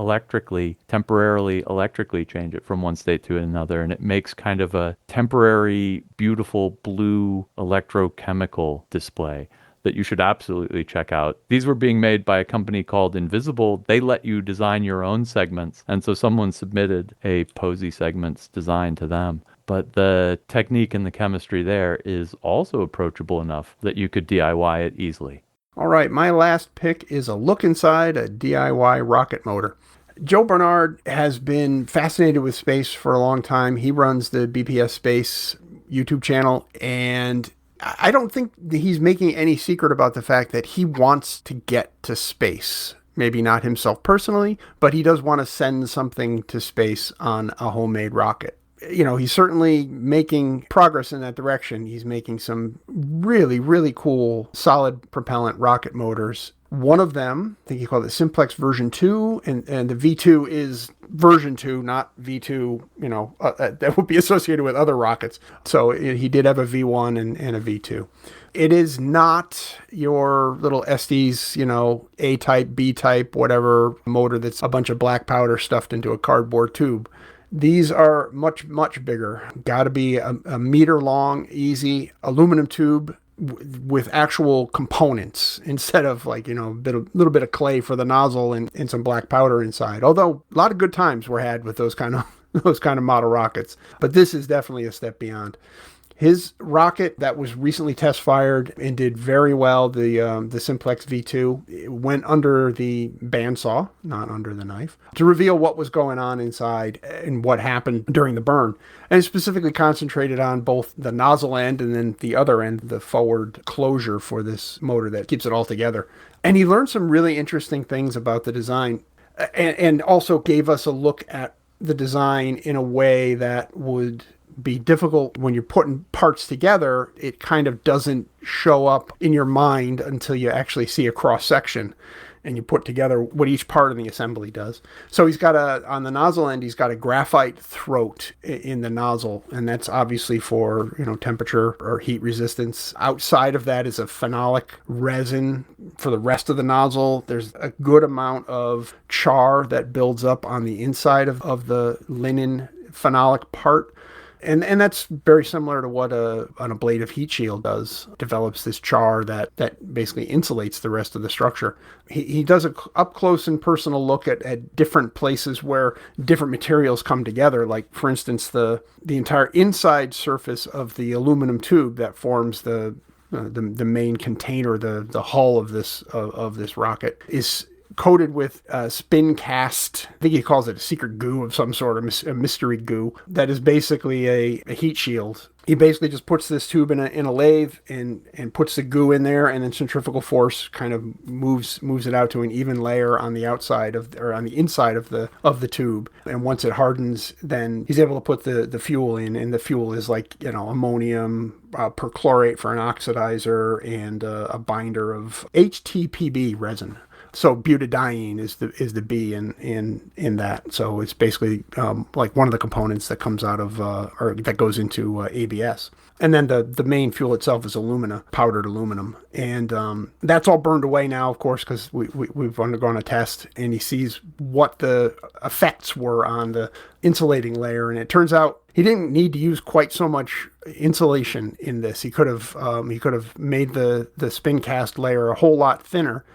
temporarily electrically change it from one state to another. And it makes kind of a temporary, beautiful blue electrochemical display that you should absolutely check out. These were being made by a company called Invisible. They let you design your own segments. And so someone submitted a Posy segments design to them. But the technique and the chemistry there is also approachable enough that you could DIY it easily. All right, my last pick is a look inside a DIY rocket motor. Joe Bernard has been fascinated with space for a long time. He runs the BPS Space YouTube channel, and I don't think he's making any secret about the fact that he wants to get to space. Maybe not himself personally, but he does want to send something to space on a homemade rocket. You know, he's certainly making progress in that direction. He's making some really, really cool solid propellant rocket motors. One of them, I think he called it Simplex version 2, and the V2 is version 2, not V2, that would be associated with other rockets. So he did have a V1 and a V2. It is not your little Estes, A-type, B-type, whatever motor that's a bunch of black powder stuffed into a cardboard tube. These are much, much bigger. Got to be a meter long, easy aluminum tube with actual components instead of little bit of clay for the nozzle and some black powder inside. Although a lot of good times were had with those kind of model rockets. But this is definitely a step beyond. His rocket that was recently test fired and did very well, the Simplex V2, went under the bandsaw, not under the knife, to reveal what was going on inside and what happened during the burn. And specifically concentrated on both the nozzle end and then the other end, the forward closure for this motor that keeps it all together. And he learned some really interesting things about the design and also gave us a look at the design in a way that would be difficult when you're putting parts together. It kind of doesn't show up in your mind until you actually see a cross section and you put together what each part of the assembly does. So he's got on the nozzle end, he's got a graphite throat in the nozzle, and that's obviously for, temperature or heat resistance. Outside of that is a phenolic resin for the rest of the nozzle. There's a good amount of char that builds up on the inside of the linen phenolic part. And that's very similar to what an ablative heat shield does. Develops this char that basically insulates the rest of the structure. He does an up-close and personal look at different places where different materials come together. Like, for instance, the entire inside surface of the aluminum tube that forms the main container, the hull of this rocket, is coated with spin cast. I think he calls it a secret goo of some sort, a mystery goo that is basically a heat shield. He basically just puts this tube in a lathe and puts the goo in there, and then centrifugal force kind of moves it out to an even layer on the outside on the inside of the tube. And once it hardens, then he's able to put the fuel in, and the fuel is ammonium perchlorate for an oxidizer and a binder of HTPB resin, So butadiene is the B in that. So it's basically like one of the components that comes out of or that goes into ABS. And then the main fuel itself is alumina, powdered aluminum. And that's all burned away now, of course, because we've undergone a test, and he sees what the effects were on the insulating layer. And it turns out he didn't need to use quite so much insulation in this. He could have made the spin cast layer a whole lot thinner,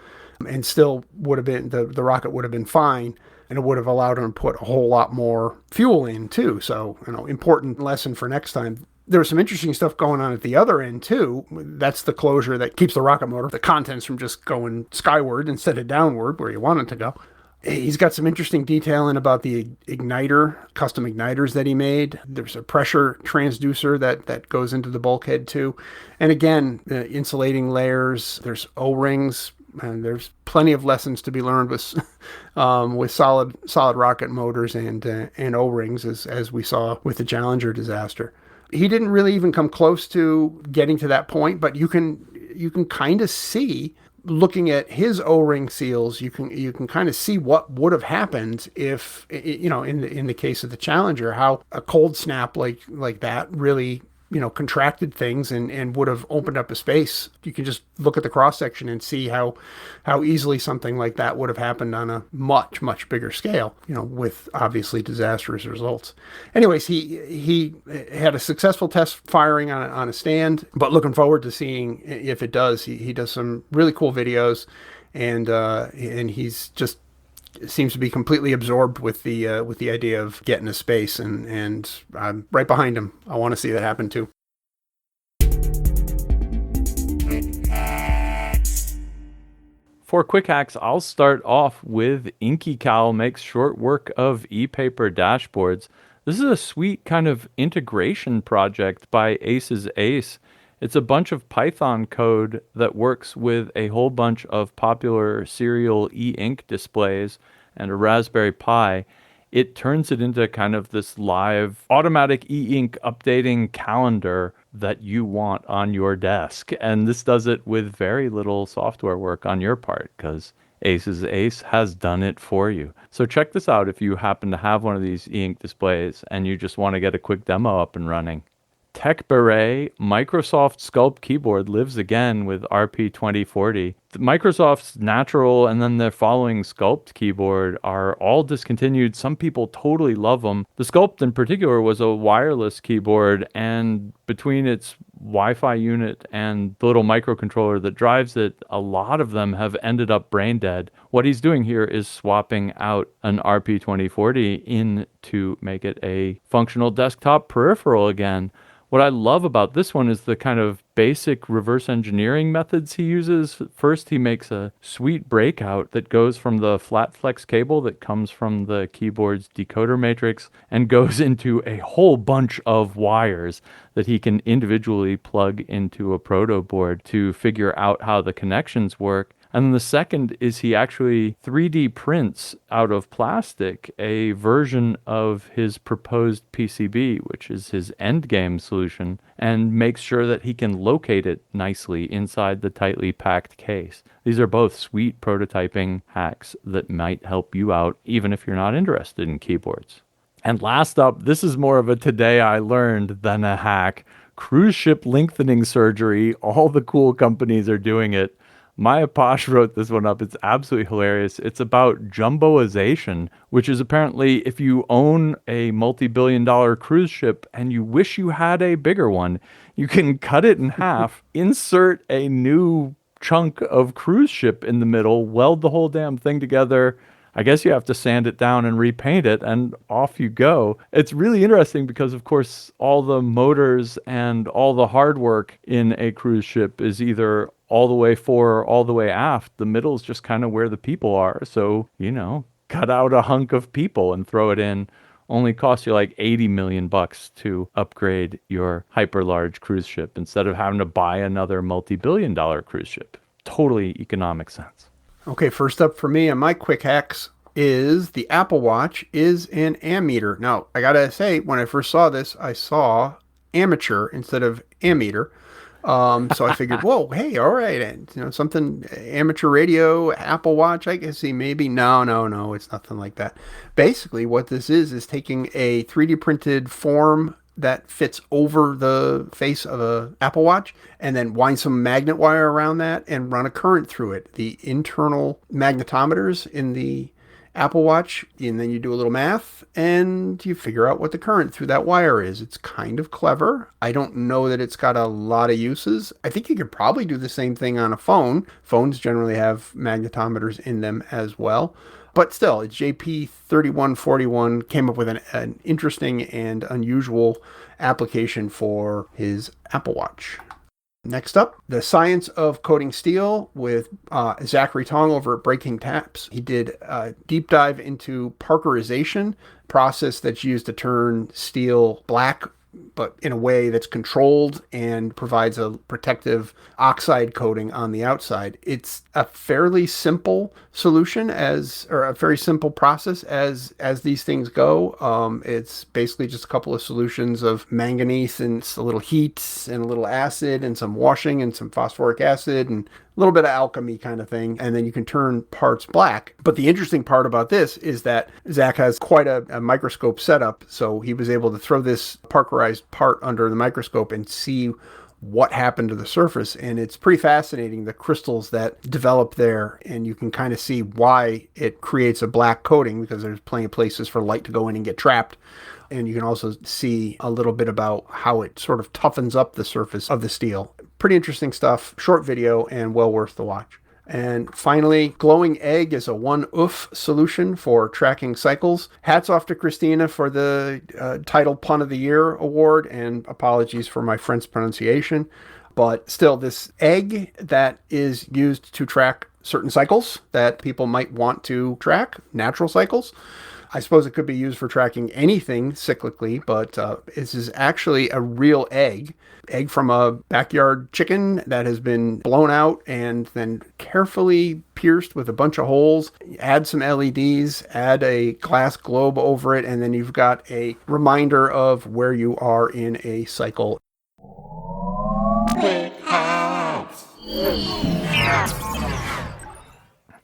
and still would have been the rocket would have been fine, and it would have allowed him to put a whole lot more fuel in too. So, important lesson for next time. There was some interesting stuff going on at the other end too. That's the closure that keeps the rocket motor, the contents, from just going skyward instead of downward where you want it to go. He's got some interesting detailing about the igniter, custom igniters that he made. There's a pressure transducer that goes into the bulkhead too. And again, insulating layers, there's O-rings, and there's plenty of lessons to be learned with solid rocket motors and O-rings, as we saw with the Challenger disaster. He didn't really even come close to getting to that point, but you can kind of see, looking at his O-ring seals, you can kind of see what would have happened if, in the case of the Challenger, how a cold snap like that really contracted things and would have opened up a space. You can just look at the cross section and see how easily something like that would have happened on a much, much bigger scale, with obviously disastrous results. Anyways, he had a successful test firing on a stand, but looking forward to seeing if it does. He does some really cool videos, and he's just seems to be completely absorbed with the idea of getting to space, and I'm right behind him. I want to see that happen too. For quick hacks, I'll start off with InkyCal makes short work of e-paper dashboards. This is a sweet kind of integration project by Ace's Ace. It's a bunch of Python code that works with a whole bunch of popular serial e-ink displays and a Raspberry Pi. It turns it into kind of this live automatic e-ink updating calendar that you want on your desk. And this does it with very little software work on your part, because Ace's Ace has done it for you. So check this out if you happen to have one of these e-ink displays and you just want to get a quick demo up and running. Tech Beret Microsoft Sculpt keyboard lives again with RP2040. Microsoft's Natural and then their following Sculpt keyboard are all discontinued. Some people totally love them. The Sculpt in particular was a wireless keyboard, and between its Wi-Fi unit and the little microcontroller that drives it, a lot of them have ended up brain dead. What he's doing here is swapping out an RP2040 in to make it a functional desktop peripheral again. What I love about this one is the kind of basic reverse engineering methods he uses. First, he makes a sweet breakout that goes from the flat flex cable that comes from the keyboard's decoder matrix and goes into a whole bunch of wires that he can individually plug into a proto board to figure out how the connections work. And then the second is he actually 3D prints out of plastic a version of his proposed PCB, which is his endgame solution, and makes sure that he can locate it nicely inside the tightly packed case. These are both sweet prototyping hacks that might help you out, even if you're not interested in keyboards. And last up, this is more of a today I learned than a hack. Cruise ship lengthening surgery. All the cool companies are doing it. Maya Posh wrote this one up. It's absolutely hilarious. It's about jumboization, which is apparently if you own a multi-billion-dollar cruise ship and you wish you had a bigger one, you can cut it in half, insert a new chunk of cruise ship in the middle, weld the whole damn thing together. I guess you have to sand it down and repaint it, and off you go. It's really interesting because, of course, all the motors and all the hard work in a cruise ship is either all the way fore or all the way aft. The middle is just kind of where the people are. So, cut out a hunk of people and throw it in. Only costs you like $80 million to upgrade your hyper large cruise ship instead of having to buy another multi-billion-dollar cruise ship. Totally economic sense. Okay, first up for me on my quick hacks is the Apple Watch is an ammeter. Now, I gotta say, when I first saw this, I saw amateur instead of ammeter. So I figured, whoa, hey, all right, and something amateur radio, Apple Watch. I can see maybe. No, it's nothing like that. Basically, what this is taking a 3D printed form that fits over the face of a Apple Watch and then wind some magnet wire around that and run a current through it. The internal magnetometers in the Apple Watch, and then you do a little math and you figure out what the current through that wire is. It's kind of clever. I don't know that it's got a lot of uses. I think you could probably do the same thing on a phone. Phones generally have magnetometers in them as well. But still, it's JP3141 came up with an interesting and unusual application for his Apple Watch. Next up, the science of coating steel with Zachary Tong over at Breaking Taps. He did a deep dive into Parkerization, process that's used to turn steel black, but in a way that's controlled and provides a protective oxide coating on the outside. It's a fairly simple solution or a very simple process as these things go. It's basically just a couple of solutions of manganese and a little heat and a little acid and some washing and some phosphoric acid and a little bit of alchemy kind of thing, and then you can turn parts black. But the interesting part about this is that Zach has quite a microscope setup, so he was able to throw this parkerized part under the microscope and see what happened to the surface. And it's pretty fascinating, the crystals that develop there, and you can kind of see why it creates a black coating, because there's plenty of places for light to go in and get trapped. And you can also see a little bit about how it sort of toughens up the surface of the steel. Pretty interesting stuff, short video, and well worth the watch. And finally, glowing egg is a one-oof solution for tracking cycles. Hats off to Christina for the Title Pun of the Year award, and apologies for my French pronunciation. But still, this egg that is used to track certain cycles that people might want to track, natural cycles. I suppose it could be used for tracking anything cyclically, but this is actually a real egg from a backyard chicken that has been blown out and then carefully pierced with a bunch of holes. Add some LEDs, add a glass globe over it, and then you've got a reminder of where you are in a cycle.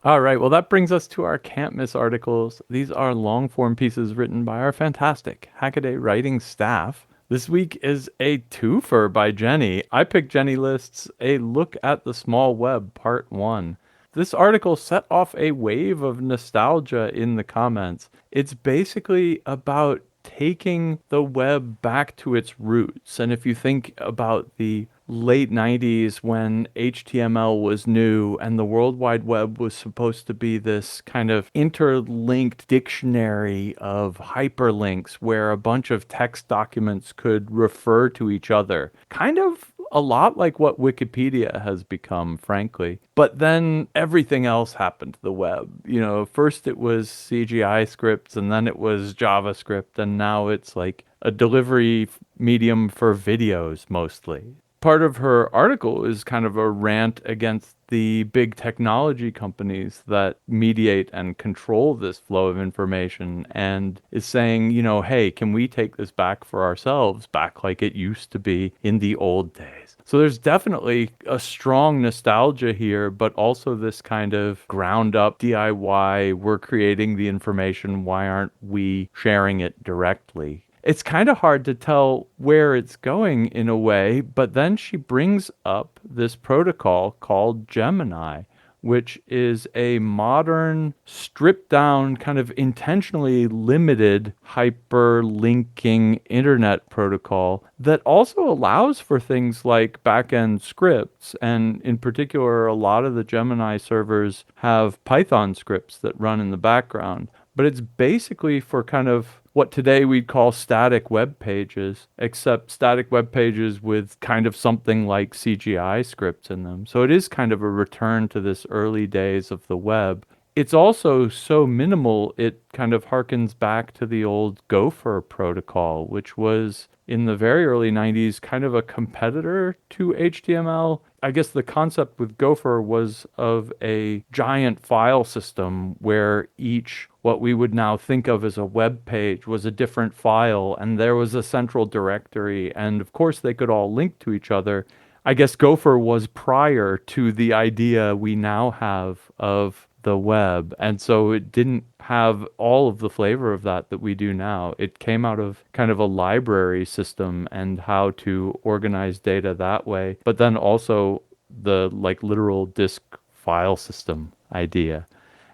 All right, well, that brings us to our Can't Miss articles. These are long-form pieces written by our fantastic Hackaday writing staff. This week is a twofer by Jenny. I picked Jenny List's A Look at the Small Web, Part 1. This article set off a wave of nostalgia in the comments. It's basically about taking the web back to its roots. And if you think about the late 90s when HTML was new and the World Wide Web was supposed to be this kind of interlinked dictionary of hyperlinks where a bunch of text documents could refer to each other. Kind of a lot like what Wikipedia has become, frankly. But then everything else happened to the web. First it was CGI scripts, and then it was JavaScript, and now it's like a delivery medium for videos mostly. Part of her article is kind of a rant against the big technology companies that mediate and control this flow of information, and is saying, hey, can we take this back for ourselves, back like it used to be in the old days? So there's definitely a strong nostalgia here, but also this kind of ground up DIY, we're creating the information, why aren't we sharing it directly? It's kind of hard to tell where it's going in a way, but then she brings up this protocol called Gemini, which is a modern, stripped down, kind of intentionally limited hyperlinking internet protocol that also allows for things like backend scripts. And in particular, a lot of the Gemini servers have Python scripts that run in the background. But it's basically for kind of what today we'd call static web pages, except static web pages with kind of something like CGI scripts in them. So it is kind of a return to this early days of the web. It's also so minimal, it kind of harkens back to the old Gopher protocol, which was in the very early 90s kind of a competitor to HTML. I guess the concept with Gopher was of a giant file system where each what we would now think of as a web page was a different file, and there was a central directory, and of course they could all link to each other, I guess Gopher was prior to the idea we now have of the web. And so it didn't have all of the flavor of that we do now. It came out of kind of a library system and how to organize data that way, but then also the like literal disk file system idea.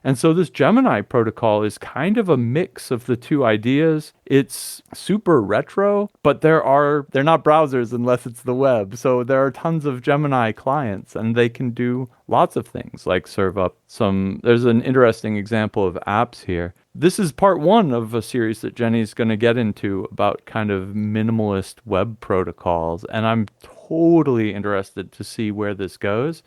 And so this Gemini protocol is kind of a mix of the two ideas. It's super retro, but they're not browsers unless it's the web. So there are tons of Gemini clients and they can do lots of things like serve up there's an interesting example of apps here. This is part one of a series that Jenny's going to get into about kind of minimalist web protocols. And I'm totally interested to see where this goes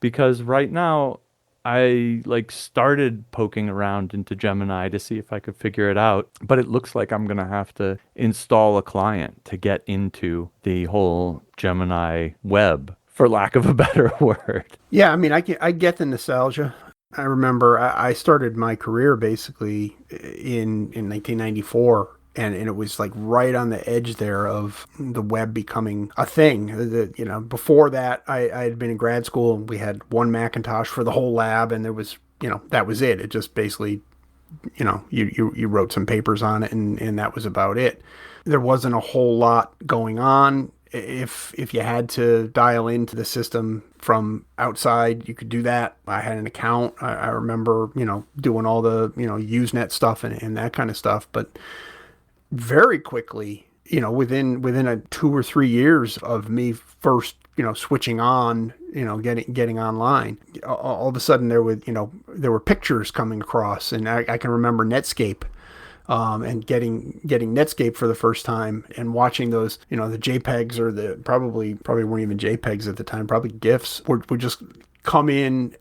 because right now, I started poking around into Gemini to see if I could figure it out, but it looks like I'm going to have to install a client to get into the whole Gemini web, for lack of a better word. Yeah, I mean, I get the nostalgia. I remember I started my career basically in 1994. And it was like right on the edge there of the web becoming a thing. Before that, I had been in grad school and we had one Macintosh for the whole lab, and there was, that was it. It just basically, you wrote some papers on it, and that was about it. There wasn't a whole lot going on. If you had to dial into the system from outside, you could do that. I had an account. I remember, doing all the, Usenet stuff and that kind of stuff, but very quickly, within a 2 or 3 years of me first, switching on, getting online, all of a sudden there were pictures coming across, and I can remember Netscape, and getting Netscape for the first time and watching those, the JPEGs or the probably weren't even JPEGs at the time, probably GIFs would just come in,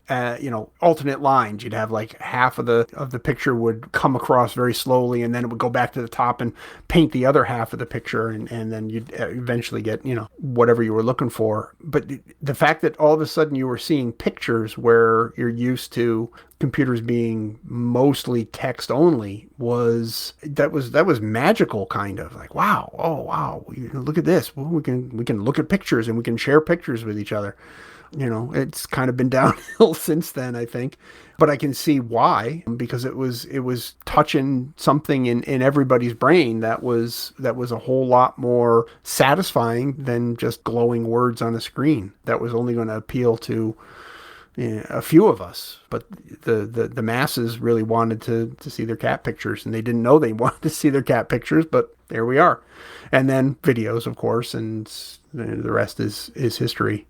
alternate lines. You'd have like half of the picture would come across very slowly, and then it would go back to the top and paint the other half of the picture, and then you'd eventually get, whatever you were looking for. But the fact that all of a sudden you were seeing pictures where you're used to computers being mostly text only was magical, kind of like, wow, oh wow, look at this. Well, we can look at pictures and we can share pictures with each other. It's kind of been downhill since then, I think, but I can see why, because it was touching something in everybody's brain that was a whole lot more satisfying than just glowing words on a screen. That was only going to appeal to a few of us, but the masses really wanted to see their cat pictures, and they didn't know they wanted to see their cat pictures, but there we are. And then videos, of course, and the rest is history.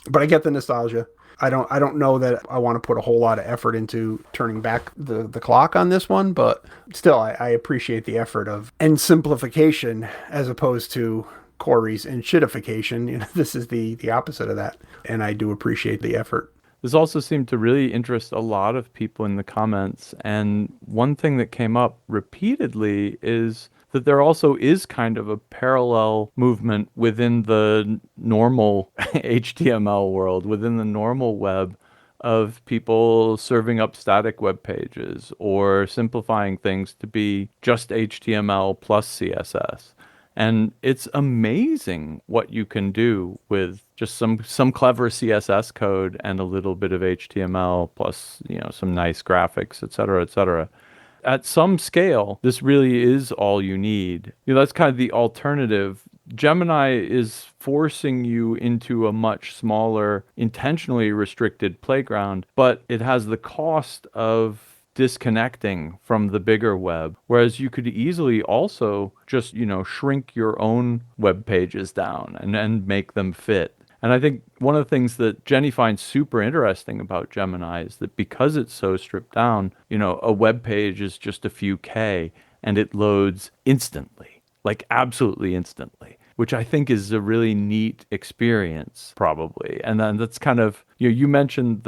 But I get the nostalgia. I don't know that I want to put a whole lot of effort into turning back the clock on this one, but still, I appreciate the effort of and simplification as opposed to Corey's and shitification. This is the opposite of that, and I do appreciate the effort. This also seemed to really interest a lot of people in the comments, and one thing that came up repeatedly is that there also is kind of a parallel movement within the normal HTML world, within the normal web, of people serving up static web pages or simplifying things to be just HTML plus CSS. And it's amazing what you can do with just some clever CSS code and a little bit of HTML plus, some nice graphics, et cetera, et cetera. At some scale, this really is all you need. That's kind of the alternative. Gemini is forcing you into a much smaller, intentionally restricted playground, but it has the cost of disconnecting from the bigger web, whereas you could easily also just, shrink your own web pages down and make them fit. And I think one of the things that Jenny finds super interesting about Gemini is that because it's so stripped down, a web page is just a few K and it loads instantly, like absolutely instantly, which I think is a really neat experience, probably. And then that's kind of, you mentioned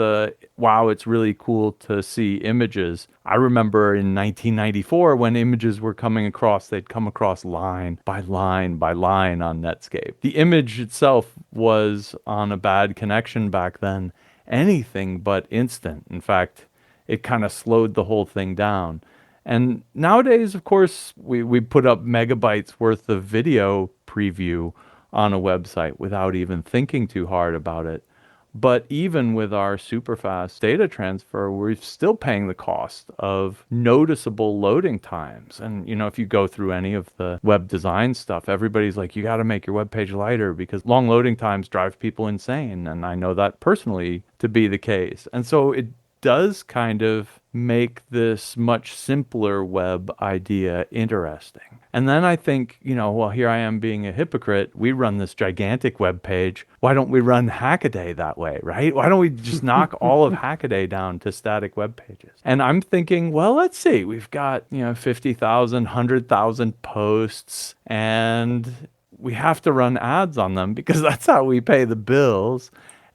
wow, it's really cool to see images. I remember in 1994 when images were coming across, they'd come across line by line by line on Netscape. The image itself was on a bad connection back then, anything but instant. In fact, it kind of slowed the whole thing down. And nowadays, of course, we put up megabytes worth of video preview on a website without even thinking too hard about it. But even with our super fast data transfer, we're still paying the cost of noticeable loading times. And, if you go through any of the web design stuff, everybody's like, you got to make your web page lighter because long loading times drive people insane. And I know that personally to be the case. And so it does kind of make this much simpler web idea interesting. And then I think, well, here I am being a hypocrite. We run this gigantic web page. Why don't we run Hackaday that way, right? Why don't we just knock all of Hackaday down to static web pages? And I'm thinking, well, let's see. We've got, 50,000, 100,000 posts, and we have to run ads on them because that's how we pay the bills.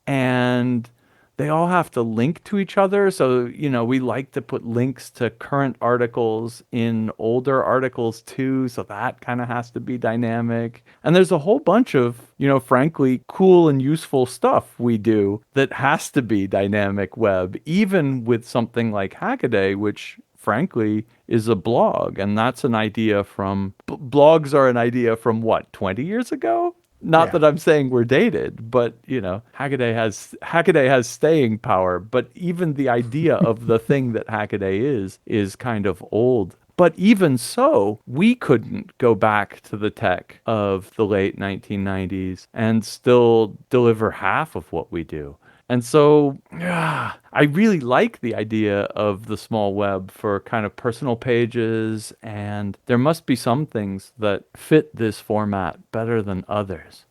And they all have to link to each other. So, we like to put links to current articles in older articles too. So that kind of has to be dynamic. And there's a whole bunch of, frankly, cool and useful stuff we do that has to be dynamic web, even with something like Hackaday, which frankly is a blog. And that's an idea from, blogs are an idea from what, 20 years ago? Not that I'm saying we're dated, but Hackaday has staying power. But even the idea of the thing that Hackaday is kind of old. But even so, we couldn't go back to the tech of the late 1990s and still deliver half of what we do. And so I really like the idea of the small web for kind of personal pages, and there must be some things that fit this format better than others.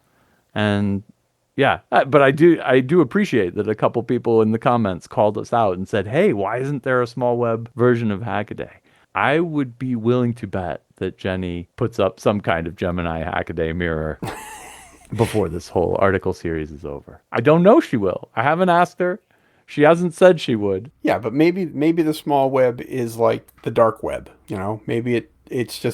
And but I do appreciate that a couple people in the comments called us out and said, hey, why isn't there a small web version of Hackaday? I would be willing to bet that Jenny puts up some kind of Gemini Hackaday mirror before this whole article series is over. I don't know she will. I haven't asked her. She hasn't said she would. Yeah, but maybe the small web is like the dark web. Maybe it's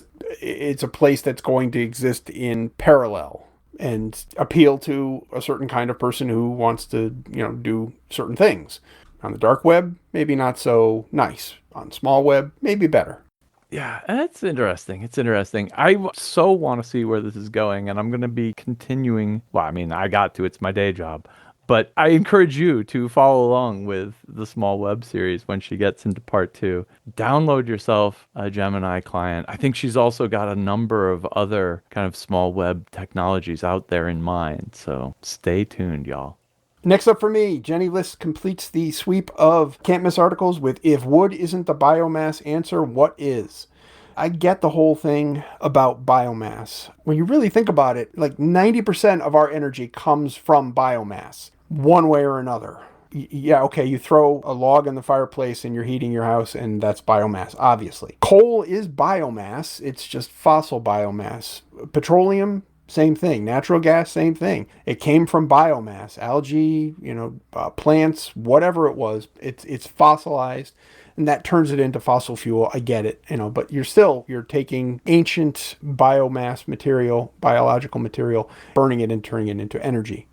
a place that's going to exist in parallel and appeal to a certain kind of person who wants to, do certain things. On the dark web, maybe not so nice. On small web, maybe better. Yeah, it's interesting. I so want to see where this is going, and I'm going to be continuing. Well, I mean, it's my day job. But I encourage you to follow along with the small web series when she gets into part 2. Download yourself a Gemini client. I think she's also got a number of other kind of small web technologies out there in mind. So stay tuned, y'all. Next up for me, Jenny List completes the sweep of can't miss articles with if wood isn't the biomass answer, what is? I get the whole thing about biomass. When you really think about it, like 90% of our energy comes from biomass, one way or another. Yeah, okay, you throw a log in the fireplace and you're heating your house, and that's biomass, obviously. Coal is biomass, it's just fossil biomass. Petroleum, same thing. Natural gas, same thing. It came from biomass, algae, plants, whatever it was. It's fossilized, and that turns it into fossil fuel. I get it, but you're taking ancient biomass material, biological material, burning it and turning it into energy.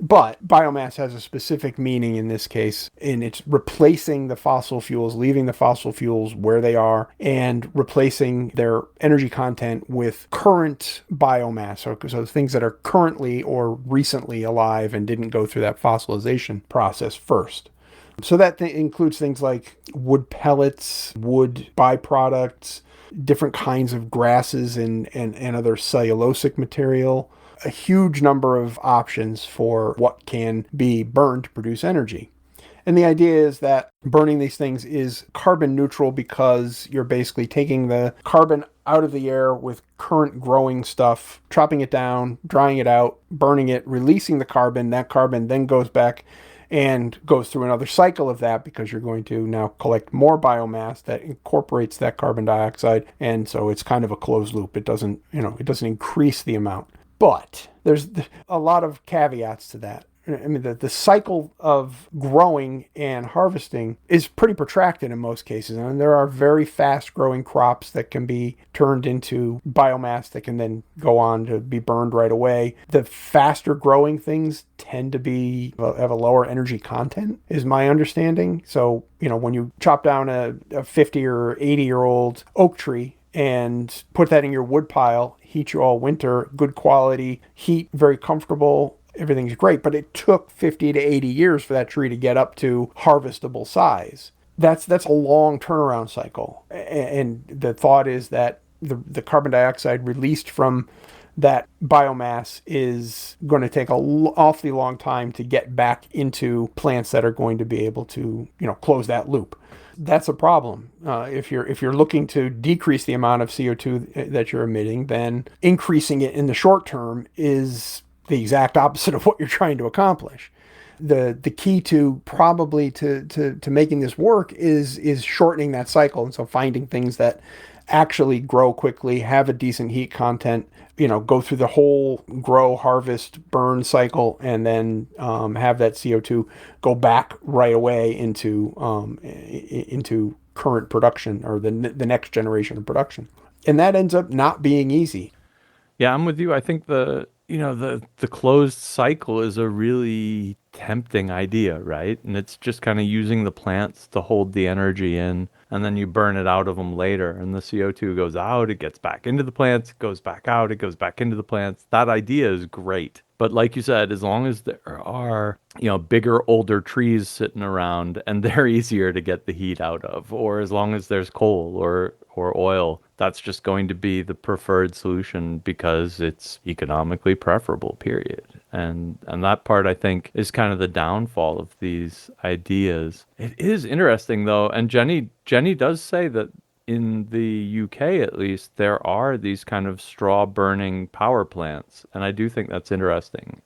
But biomass has a specific meaning in this case, and it's replacing the fossil fuels, leaving the fossil fuels where they are, and replacing their energy content with current biomass, so things that are currently or recently alive and didn't go through that fossilization process first. So that includes things like wood pellets, wood byproducts, different kinds of grasses and other cellulosic material, a huge number of options for what can be burned to produce energy. And the idea is that burning these things is carbon neutral because you're basically taking the carbon out of the air with current growing stuff, chopping it down, drying it out, burning it, releasing the carbon. That carbon then goes back and goes through another cycle of that because you're going to now collect more biomass that incorporates that carbon dioxide. And so it's kind of a closed loop. It doesn't increase the amount. But there's a lot of caveats to that. I mean, the cycle of growing and harvesting is pretty protracted in most cases. And there are very fast growing crops that can be turned into biomass that can then go on to be burned right away. The faster growing things tend to have a lower energy content, is my understanding. So, when you chop down a 50 or 80-year-old oak tree and put that in your wood pile, heat you all winter, good quality heat, very comfortable. Everything's great, but it took 50 to 80 years for that tree to get up to harvestable size. That's a long turnaround cycle. And the thought is that the carbon dioxide released from that biomass is going to take awfully long time to get back into plants that are going to be able to, close that loop. That's a problem. If you're looking to decrease the amount of CO2 that you're emitting, then increasing it in the short term is the exact opposite of what you're trying to accomplish. The key to probably to making this work is shortening that cycle, and so finding things that actually grow quickly, have a decent heat content, go through the whole grow, harvest, burn cycle, and then have that CO2 go back right away into current production or the next generation of production. And that ends up not being easy. Yeah, I'm with you. I think the closed cycle is a really tempting idea, right? And it's just kind of using the plants to hold the energy in, and then you burn it out of them later, and the CO2 goes out, it gets back into the plants, it goes back out, it goes back into the plants. That idea is great. But like you said, as long as there are, bigger, older trees sitting around and they're easier to get the heat out of, or as long as there's coal or oil, that's just going to be the preferred solution because it's economically preferable, period. And that part, I think, is kind of the downfall of these ideas. It is interesting, though, and Jenny does say that in the UK, at least, there are these kind of straw burning power plants. And I do think that's interesting.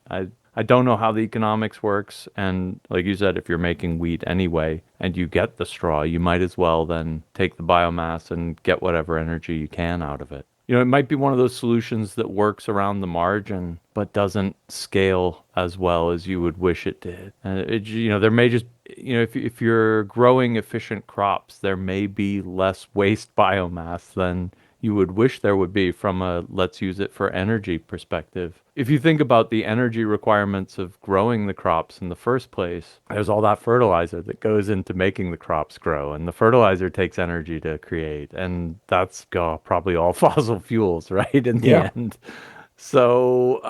I don't know how the economics works. And like you said, if you're making wheat anyway and you get the straw, you might as well then take the biomass and get whatever energy you can out of it. It might be one of those solutions that works around the margin, but doesn't scale as well as you would wish it did. There may just, if you're growing efficient crops, there may be less waste biomass than you would wish there would be from a let's use it for energy perspective. If you think about the energy requirements of growing the crops in the first place, there's all that fertilizer that goes into making the crops grow, and the fertilizer takes energy to create, and that's probably all fossil fuels, right, in the end. So,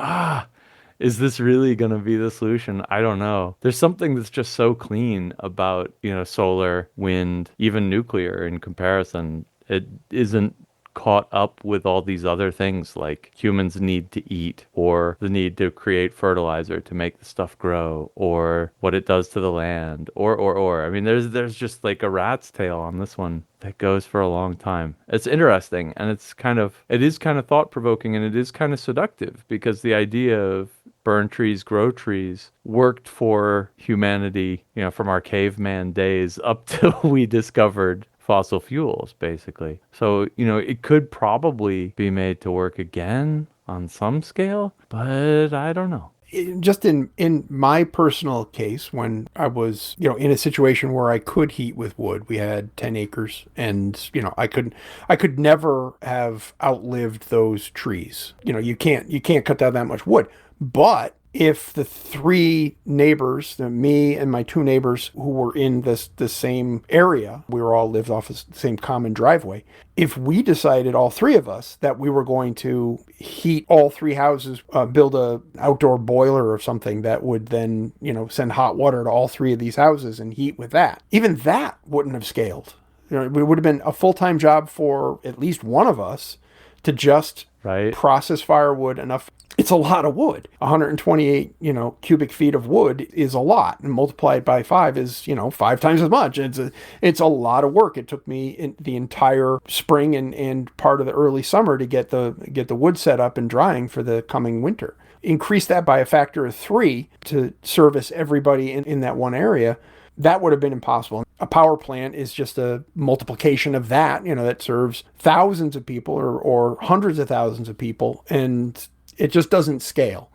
is this really going to be the solution? I don't know. There's something that's just so clean about, solar, wind, even nuclear in comparison. It isn't caught up with all these other things like humans need to eat, or the need to create fertilizer to make the stuff grow, or what it does to the land, or. I mean, there's just like a rat's tail on this one that goes for a long time. It's interesting, and it is kind of thought-provoking, and it is kind of seductive, because the idea of burn trees, grow trees worked for humanity, from our caveman days up till we discovered fossil fuels, basically. So, it could probably be made to work again on some scale, but I don't know. Just in my personal case, when I was, in a situation where I could heat with wood, we had 10 acres and, I could never have outlived those trees. You can't cut down that much wood, but if the three neighbors, me and my two neighbors who were in the same area, we were all lived off the same common driveway. If we decided, all three of us, that we were going to heat all three houses, build a outdoor boiler or something that would then, send hot water to all three of these houses and heat with that, even that wouldn't have scaled. It would have been a full-time job for at least one of us to just process firewood enough. It's a lot of wood. 128, cubic feet of wood is a lot, and multiplied by 5 is, 5 times as much. It's a lot of work. It took me the entire spring and part of the early summer to get the wood set up and drying for the coming winter. Increase that by a factor of 3 to service everybody in that one area. That would have been impossible. A power plant is just a multiplication of that, that serves thousands of people or hundreds of thousands of people, and it just doesn't scale,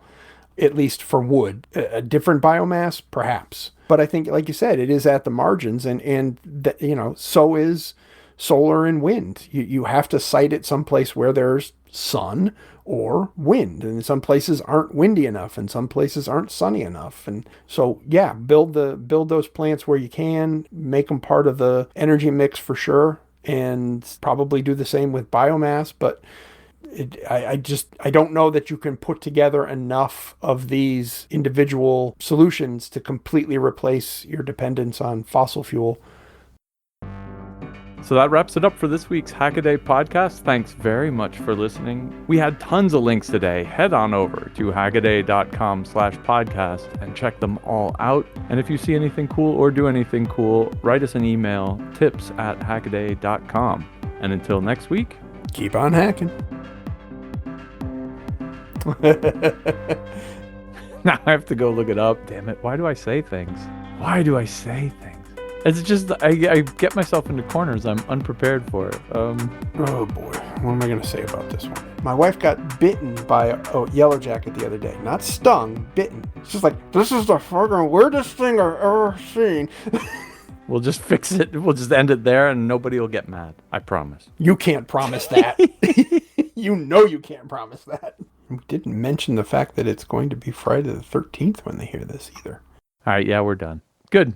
at least for wood. A different biomass, perhaps. But I think, like you said, it is at the margins, and so is solar and wind. You have to site it someplace where there's sun or wind, and some places aren't windy enough, and some places aren't sunny enough. And so, build those plants where you can, make them part of the energy mix for sure. and probably do the same with biomass, but I don't know that you can put together enough of these individual solutions to completely replace your dependence on fossil fuel. So that wraps it up for this week's Hackaday podcast. Thanks very much for listening. We had tons of links today. Head on over to hackaday.com/podcast and check them all out. And if you see anything cool or do anything cool, write us an email, tips@hackaday.com. And until next week, Keep on hacking. now I have to go look it up. Damn it. Why do I say things? It's just, I get myself into corners I'm unprepared for. Oh boy, what am I going to say about this one? My wife got bitten by a yellow jacket the other day. Not stung, bitten. It's just like, this is the fucking weirdest thing I've ever seen. We'll just fix it. We'll just end it there and nobody will get mad. I promise. You can't promise that. You know you can't promise that. We didn't mention the fact that it's going to be Friday the 13th when they hear this either. All right, yeah, we're done. Good.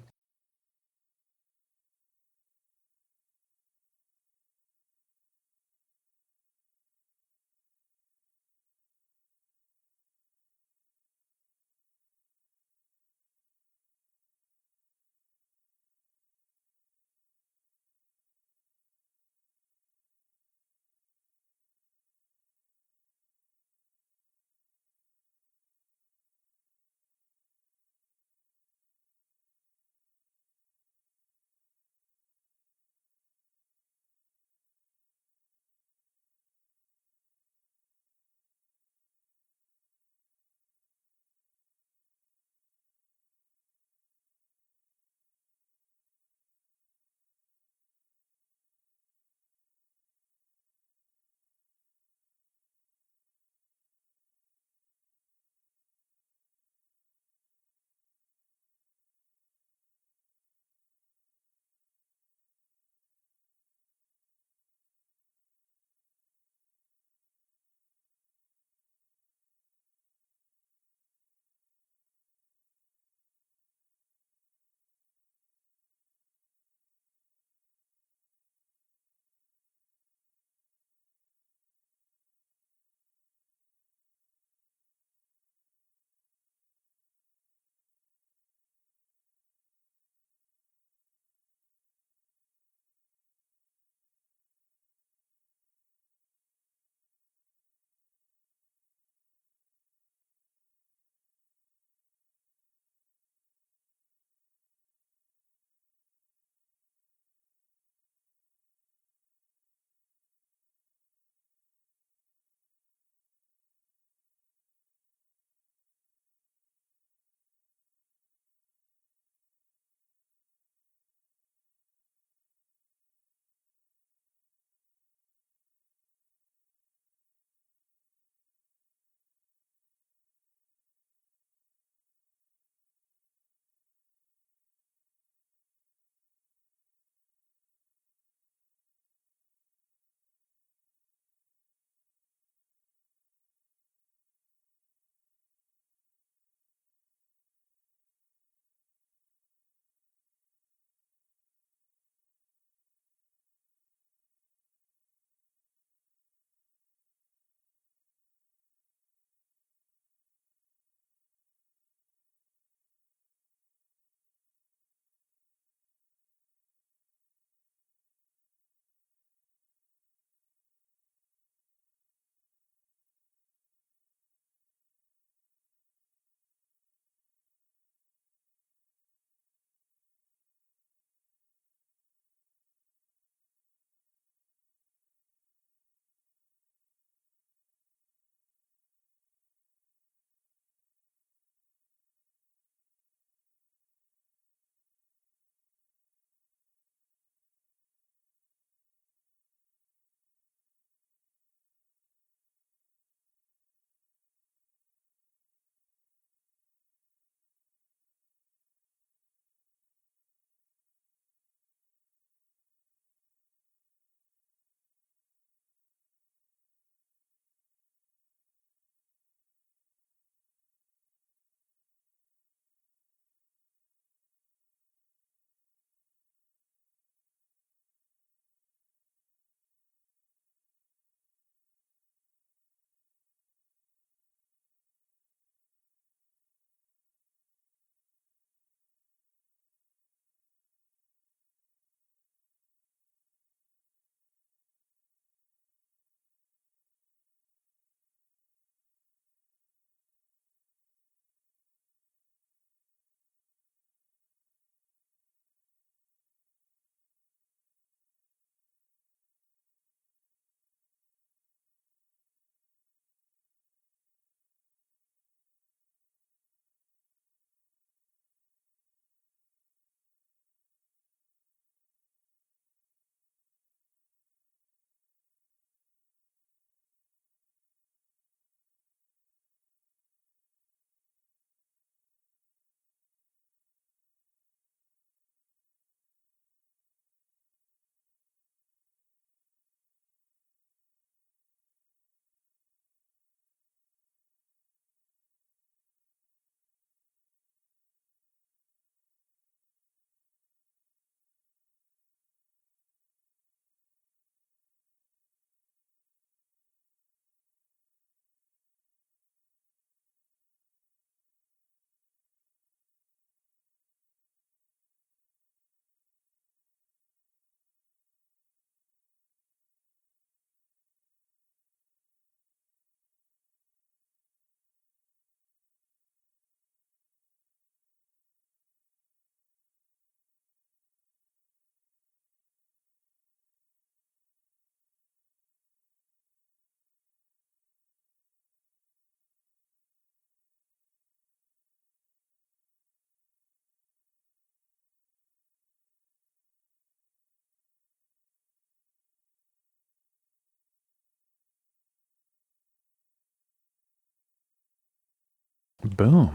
Boom.